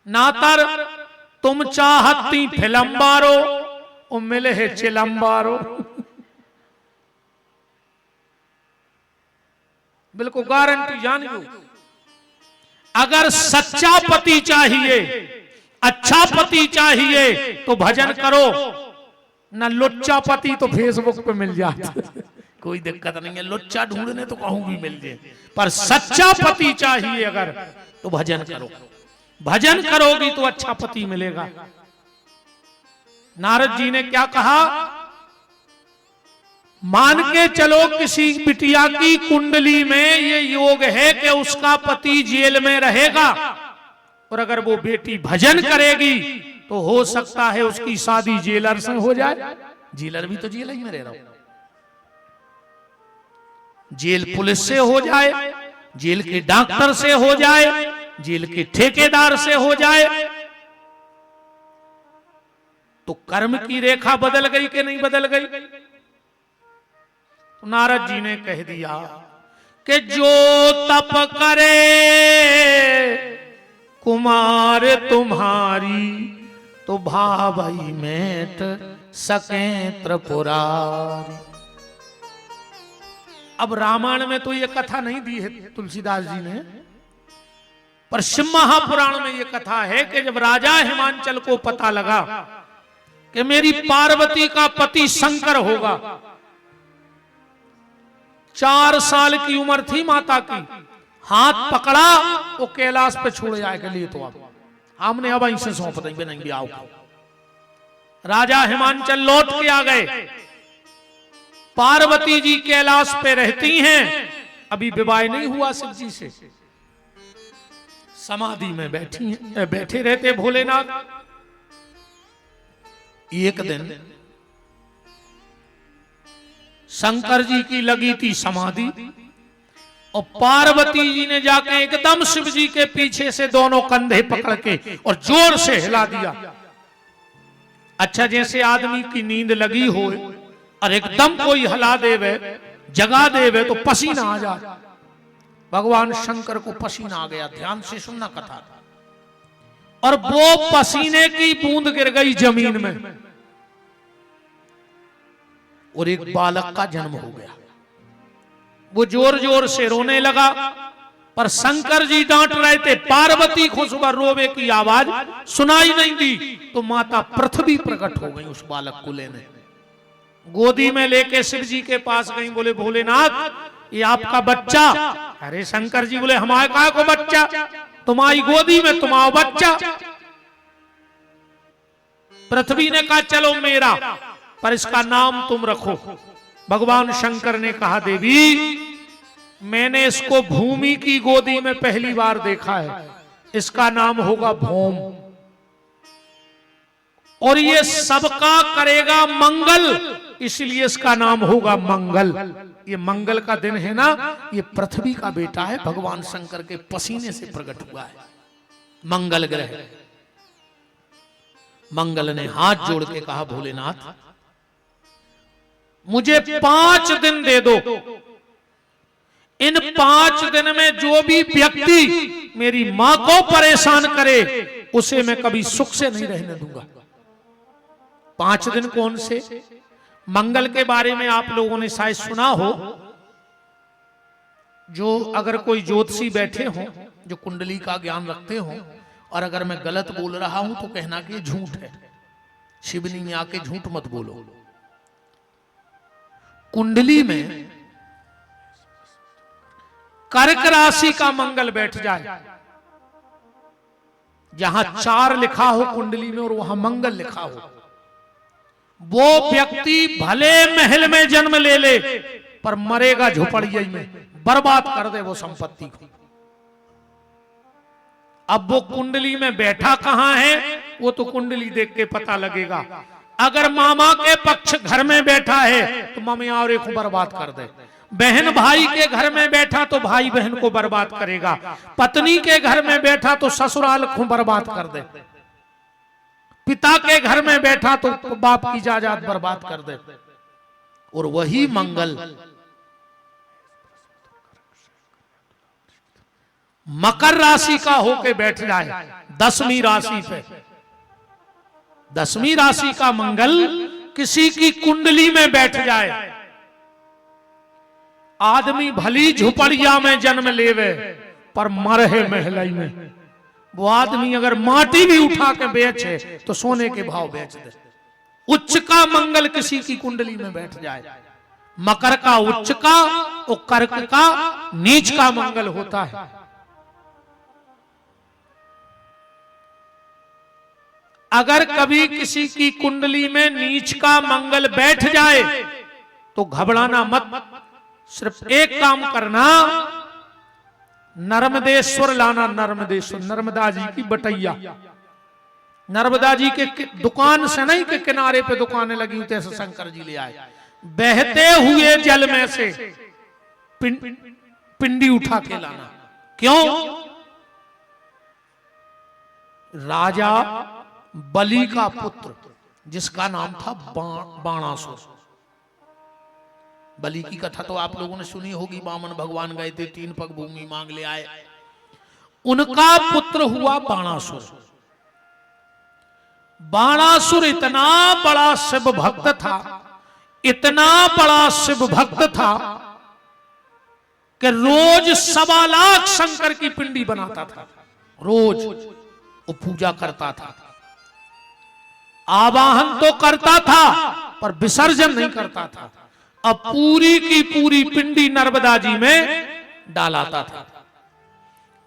नातर तुम चाहती फिल्म बारो और मिले है चिलम्बारो। बिल्कुल गारंटी जानियो। अगर सच्चा पति चाहिए, अच्छा पति चाहिए तो भजन करो, ना लुच्चा पति तो फेसबुक पे मिल जाता, कोई दिक्कत नहीं है, लुच्चा ढूंढने तो कहूं भी मिल जाए, पर सच्चा पति चाहिए अगर तो भजन करो, भजन करोगी तो अच्छा पति मिलेगा। नारद जी ने क्या कहा, मान के चलो किसी बिटिया की कुंडली में ये योग है कि उसका पति जेल में रहेगा, और अगर वो बेटी भजन करेगी तो हो सकता है उसकी शादी जेलर से हो जाए। जेलर भी तो जेल ही में रह रहा हो, जेल पुलिस से हो जाए, जेल के डॉक्टर से हो जाए, जेल के ठेकेदार से हो जाए, तो कर्म की रेखा बदल गई कि नहीं बदल गई? तो नारद जी ने कह दिया कि जो तप करे कुमार तुम्हारी, तो भावई मेट सके त्रिपुरारी। अब रामायण में तो ये कथा नहीं दी है तुलसीदास जी ने, पर शिव महापुराण में ये कथा है कि जब राजा हिमांचल को पता लगा कि मेरी पार्वती का पति शंकर होगा, 4 साल की उम्र थी माता की, हाथ पकड़ा वो कैलाश पे छोड़ जाएगा, लिए तो आप हमने अब इनसे सौंप देंगे, नहीं आओ। राजा हिमांचल लौट के आ गए, पार्वती जी कैलाश पे रहती हैं, अभी विवाह नहीं हुआ शिव जी से, समाधि में बैठी हैं, बैठे रहते भोलेनाथ। एक दिन शंकर जी की लगी थी समाधि, और पार्वती जी ने जाके एकदम शिव जी के पीछे से दोनों कंधे पकड़ के और जोर से हिला दिया। अच्छा, जैसे आदमी की नींद लगी हो और एकदम कोई हिला देवे, जगा देवे तो पसीना आ जाए। भगवान शंकर को पसीना आ गया, ध्यान से सुनना कथा, और वो पसीने की बूंद गिर गई जमीन में, और एक बालक का जन्म हो गया। वो जोर जोर से रोने लगा, पर शंकर जी डांट रहे थे। पार्वती को सुबह रोवे की आवाज सुनाई नहीं दी, तो माता पृथ्वी प्रकट हो गई उस बालक को लेने, गोदी में लेके शिव जी के पास गई, बोले भोलेनाथ ये आपका बच्चा। अरे शंकर जी बोले हमारे कहा को बच्चा, तुम्हारी गोदी में तुम्हारा बच्चा। पृथ्वी ने कहा चलो मेरा, पर इसका नाम तुम रखो। भगवान शंकर ने कहा देवी मैंने इसको भूमि की गोदी में पहली बार देखा है, इसका नाम होगा भौम, और ये सबका करेगा मंगल, इसलिए इसका नाम होगा मंगल। ये मंगल का दिन है ना, ये पृथ्वी का बेटा है, भगवान शंकर के पसीने से प्रकट हुआ है, मंगल ग्रह। मंगल ने हाथ जोड़ के कहा भोलेनाथ मुझे 5 दिन दे दो, इन 5 दिन में जो भी व्यक्ति मेरी मां को परेशान करे उसे मैं कभी सुख से नहीं रहने दूंगा। 5 दिन कौन से? मंगल के बारे में आप लोगों ने शायद सुना हो, जो अगर कोई ज्योतिषी बैठे हो जो कुंडली का ज्ञान रखते हो, और अगर मैं गलत बोल रहा हूं तो कहना कि झूठ है, शिवनी में आके झूठ मत बोलो। कुंडली में कर्क राशि का मंगल बैठ जाए, जहां 4 लिखा हो कुंडली में और वहां मंगल लिखा हो, वो व्यक्ति भले महल में जन्म ले ले पर मरेगा झोपड़िया में, बर्बाद कर दे वो संपत्ति को। अब वो कुंडली में बैठा कहां है वो तो कुंडली देख के पता लगेगा। अगर मामा के पक्ष घर में बैठा है तो ममियारे को बर्बाद कर दे, बहन भाई के घर में बैठा तो भाई बहन को बर्बाद करेगा, पत्नी के घर में बैठा तो ससुराल को बर्बाद कर दे, पिता के घर में बैठा तो बाप की जायदाद बर्बाद कर दे। और वही मंगल मकर राशि का होके बैठ जाए 10वीं राशि पे, 10वीं राशि का मंगल किसी की कुंडली में बैठ जाए, आदमी भली झुपड़िया में जन्म लेवे पर मरहे महलाई में। वो आदमी अगर माटी भी उठा के बेचे तो सोने के भाव बेच दे। उच्च का मंगल किसी की कुंडली में बैठ जाए, मकर का उच्च का और कर्क का नीच का मंगल होता है। अगर कभी किसी की कुंडली में नीच का मंगल बैठ जाए तो घबराना मत, सिर्फ एक काम करना, नर्मदेश्वर लाना। नर्मदेश्वर, नर्मदा जी की बटैया, नर्मदा जी के दुकान से नहीं के किनारे पे दुकानें लगी हुई, ऐसे शंकर जी ले आए। बहते हुए जल में से पिंडी उठा के लाना। क्यों? राजा बलि का पुत्र जिसका नाम था बाणासुर। बलि की कथा तो आप लोगों ने सुनी होगी। वामन भगवान गए थे, 3 पग भूमि मांग ले आए। उनका पुत्र हुआ बाणासुर। बाणासुर इतना बड़ा शिव भक्त था, इतना बड़ा शिव भक्त था कि रोज 1.25 लाख शंकर की पिंडी बनाता था। रोज वो पूजा करता था, आवाहन तो करता था पर विसर्जन नहीं करता था। अब पूरी की पूरी पिंडी नर्मदा जी में डालाता था।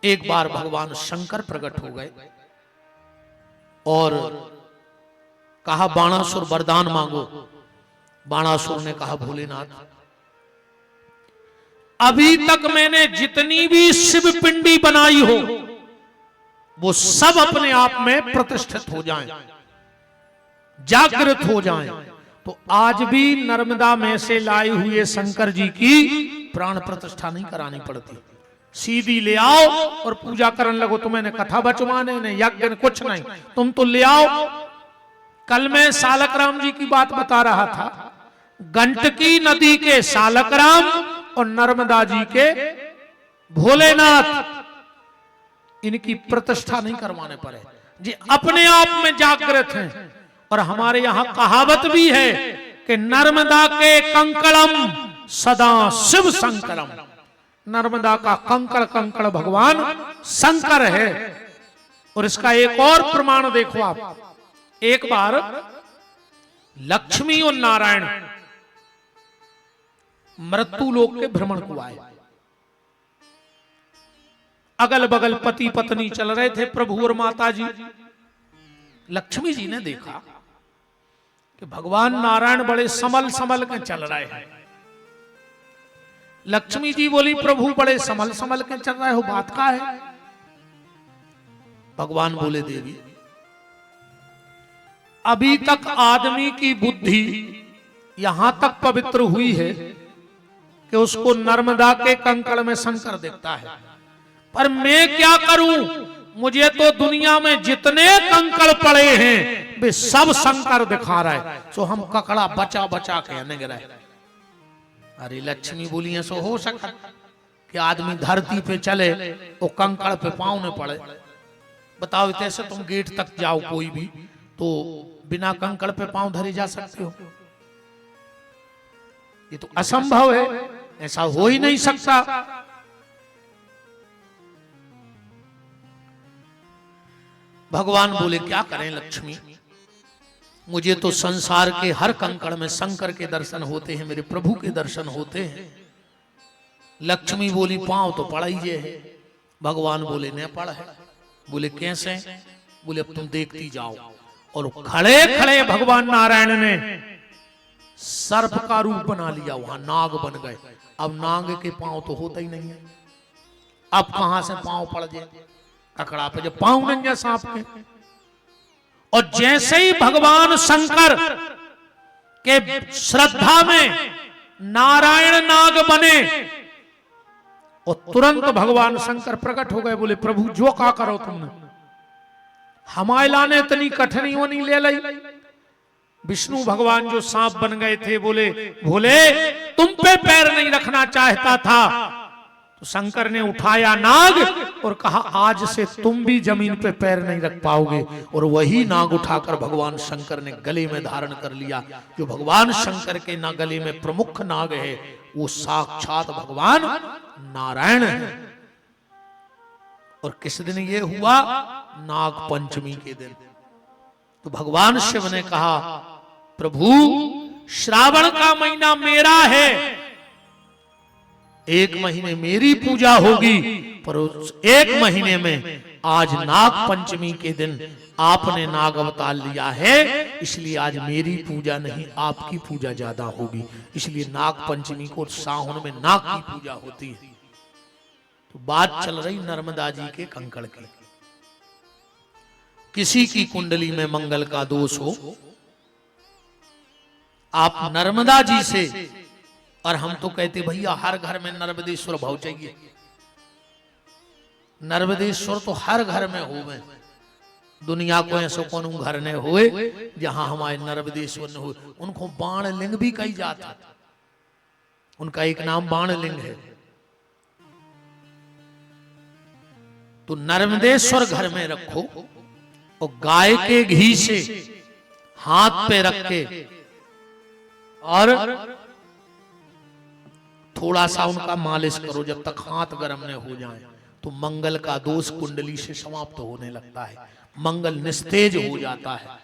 एक बार भगवान शंकर प्रकट हो गए और कहा, बाणासुर वरदान मांगो। बाणासुर ने कहा, भोलेनाथ, अभी तक मैंने जितनी भी शिव पिंडी बनाई हो वो सब अपने आप में प्रतिष्ठित हो जाएं, जागृत हो जाएं, तो आज भी नर्मदा में से लाए हुए शंकर जी की प्राण प्रतिष्ठा नहीं करानी पड़ती। सीधी ले आओ और पूजा करने लगो। तुम्हें कथा बचवाने ने यज्ञ कुछ नहीं, तुम तो ले आओ। कल मैं सालकराम जी की बात बता रहा था। गंडकी नदी के सालकराम और नर्मदा जी के भोलेनाथ, इनकी प्रतिष्ठा नहीं करवाने पड़े जी, अपने आप में जागृत हैं। और हमारे यहां कहावत भी है कि नर्मदा के कंकड़म सदा शिव शंकरम। नर्मदा का कंकड़ कंकड़ भगवान शंकर है। और इसका एक और प्रमाण देखो आप। एक बार लक्ष्मी और नारायण मृत्यु लोक के भ्रमण को आए। अगल बगल पति पत्नी चल रहे थे, प्रभु और माता जी। लक्ष्मी जी ने देखा कि भगवान नारायण बड़े संभल संभल के चल रहे हैं। लक्ष्मी जी बोली, प्रभु बड़े संभल संभल के चल रहे हो, बात का है? भगवान बोले, देवी, अभी तक आदमी की बुद्धि यहां तक पवित्र हुई है कि उसको नर्मदा के कंकड़ में शंकर दिखता है, पर मैं क्या करूं? मुझे तो दुनिया में जितने कंकड़ पड़े हैं वे सब शंकर दिखा रहा है। सो हम ककड़ा बचा बचा के निगरे। अरे लक्ष्मी बोली, ऐसा हो सकता कि आदमी धरती पे चले वो कंकड़ पे पांव न पड़े? बताओ, कैसे तुम गेट तक जाओ कोई भी तो बिना कंकड़ पे पांव धरे जा सकते हो? ये तो असंभव है, ऐसा हो ही नहीं सकता। भगवान बोले, क्या करें लक्ष्मी, मुझे तो संसार के हर कंकड़ में शंकर के दर्शन होते हैं, मेरे प्रभु के दर्शन होते हैं। लक्ष्मी बोली, पांव तो पड़ा ही है। भगवान बोले, न पड़ा है। बोले, कैसे? बोले, अब तुम देखती जाओ। और खड़े खड़े भगवान नारायण ने सर्प का रूप बना लिया, वहां नाग बन गए। अब नाग के पांव तो होता ही नहीं है, अब कहां से पांव पड़ जाए? ककड़ा पे जो पांव नहीं है सांप के। और जैसे ही भगवान शंकर के श्रद्धा में नारायण नाग बने और तुरंत भगवान शंकर प्रकट हो गए। बोले, प्रभु जो का करो तुमने, हमारे लाने इतनी कठिनी नहीं ले ली। विष्णु भगवान जो सांप बन गए थे, बोले, भोले तुम पे पैर नहीं रखना चाहता था। तो शंकर ने उठाया नाग और कहा, आज से तुम भी जमीन पे पैर नहीं रख पाओगे। और वही नाग उठाकर भगवान शंकर ने गले में धारण कर लिया। जो भगवान शंकर के ना गले में प्रमुख नाग है वो साक्षात भगवान नारायण है। और किस दिन ये हुआ? नाग पंचमी के दिन। तो भगवान शिव ने कहा प्रभु श्रावण का महीना मेरा है, 1 महीने मेरी पूजा होगी, पर उस 1 महीने में आज नाग पंचमी के दिन आपने नाग अवतार लिया है, इसलिए आज मेरी पूजा नहीं आपकी पूजा ज्यादा होगी। इसलिए नाग पंचमी को सावन में नाग की पूजा होती है। तो बात चल रही नर्मदा जी के कंकड़ की। किसी की कुंडली में मंगल का दोष हो, आप नर्मदा जी से, और हम तो कहते भैया हर घर में नर्मदेश्वर भाव चाहिए। नर्मदेश्वर तो हर घर में होवे, दुनिया को ऐसा कौन घर ने हुए जहां हमारे नर्मदेश्वर ने हुए। उनको बाण लिंग भी कही जाता, उनका एक नाम बाण लिंग है। तो नर्मदेश्वर घर में रखो और गाय के घी से हाथ पे रख के और थोड़ा सा उनका मालिश करो, जब तक हाथ गर्म न हो जाए, तो मंगल का दोष कुंडली से समाप्त होने लगता है, मंगल निस्तेज हो जाता है।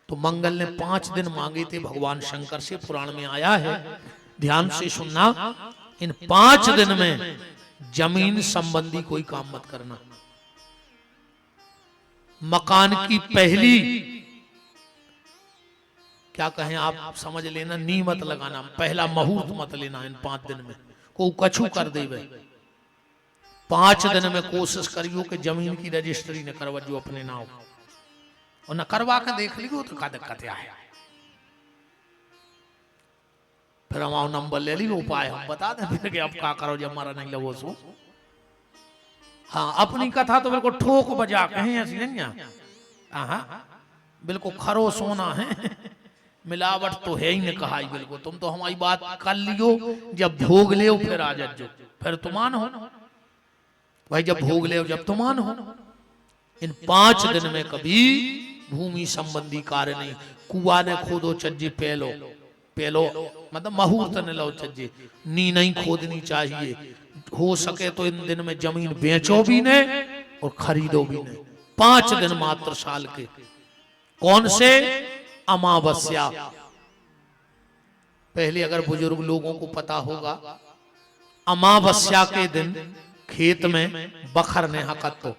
तो मंगल ने 5 दिन मांगे थे भगवान शंकर से, पुराण में आया है, ध्यान से सुनना। इन 5 दिन में जमीन संबंधी कोई काम मत करना। मकान की पहली, क्या कहें आप समझ लेना, नी मत लगाना, पहला मुहूर्त मत लेना इन 5 दिन में। को कछु कर देवे, 5 दिन में कोशिश करियो कि जमीन की रजिस्ट्री न करवा जो अपने नाम, और न करवा के देख लियो तो का दिक्कत है। फिर हम नंबर ले लियो, उपाय हम बता दें फिर कि अब क्या करो जब हमारा नहीं लगो सो। हाँ, अपनी कथा तो बिल्कुल ठोक बजा कहें ऐसी नहीं। हाँ बिल्कुल खरो सोना है, मिलावट तो है ही नहीं कहा बिल्कुल। तुम तो हमारी बात कर लियो, जब भोग ले फिर आ जाओ, फिर तुमान हो भाई, जब भोग ले जब तुमान हो। इन 5 दिन में कभी भूमि संबंधी कार्य नहीं। कुआ ने खोदो चज्जे पेलो, पेलो मतलब मुहूर्त न लो चज्जे, नी नहीं खोदनी चाहिए। हो सके तो इन दिन में जमीन बेचो भी नहीं और खरीदो भी नहीं। 5 दिन मात्र साल के। कौन से? अमावस्या। पहले अगर बुजुर्ग लोगों को पता होगा, अमावस्या के दिन खेत में बखर ने हकतो,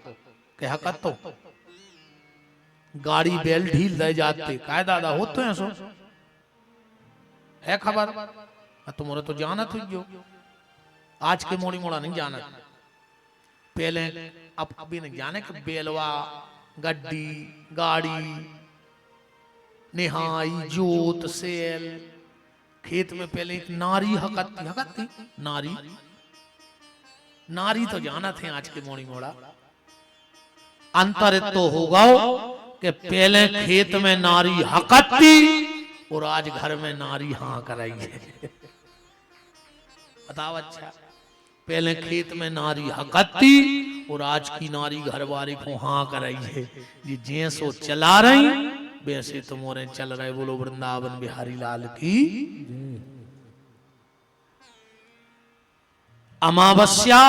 क्या हकतो, गाड़ी बैल ढील दे जाते, काय दादा होते हैं सो है खबर? तुम्हारे तो जानत हुई जो आज के मोड़ी मोड़ा नहीं जानत, पहले अब अभी नहीं जाने कि बेलवा गड्डी गाड़ी निहाई जोत सेल, खेत में पहले एक नारी हकती, हकती नारी, नारी तो जाना थे आज के मोड़ी मोड़ा। अंतर तो होगा कि पहले खेत में नारी हकती और आज घर में नारी हाँ कराई है। बताओ अच्छा, पहले खेत में नारी हकती और आज की नारी घर वाली को हाँ कराई है। ये जैसो चला रही वैसे तुम्हारे चल रहे। बोलो वृंदावन बिहारी लाल की। अमावस्या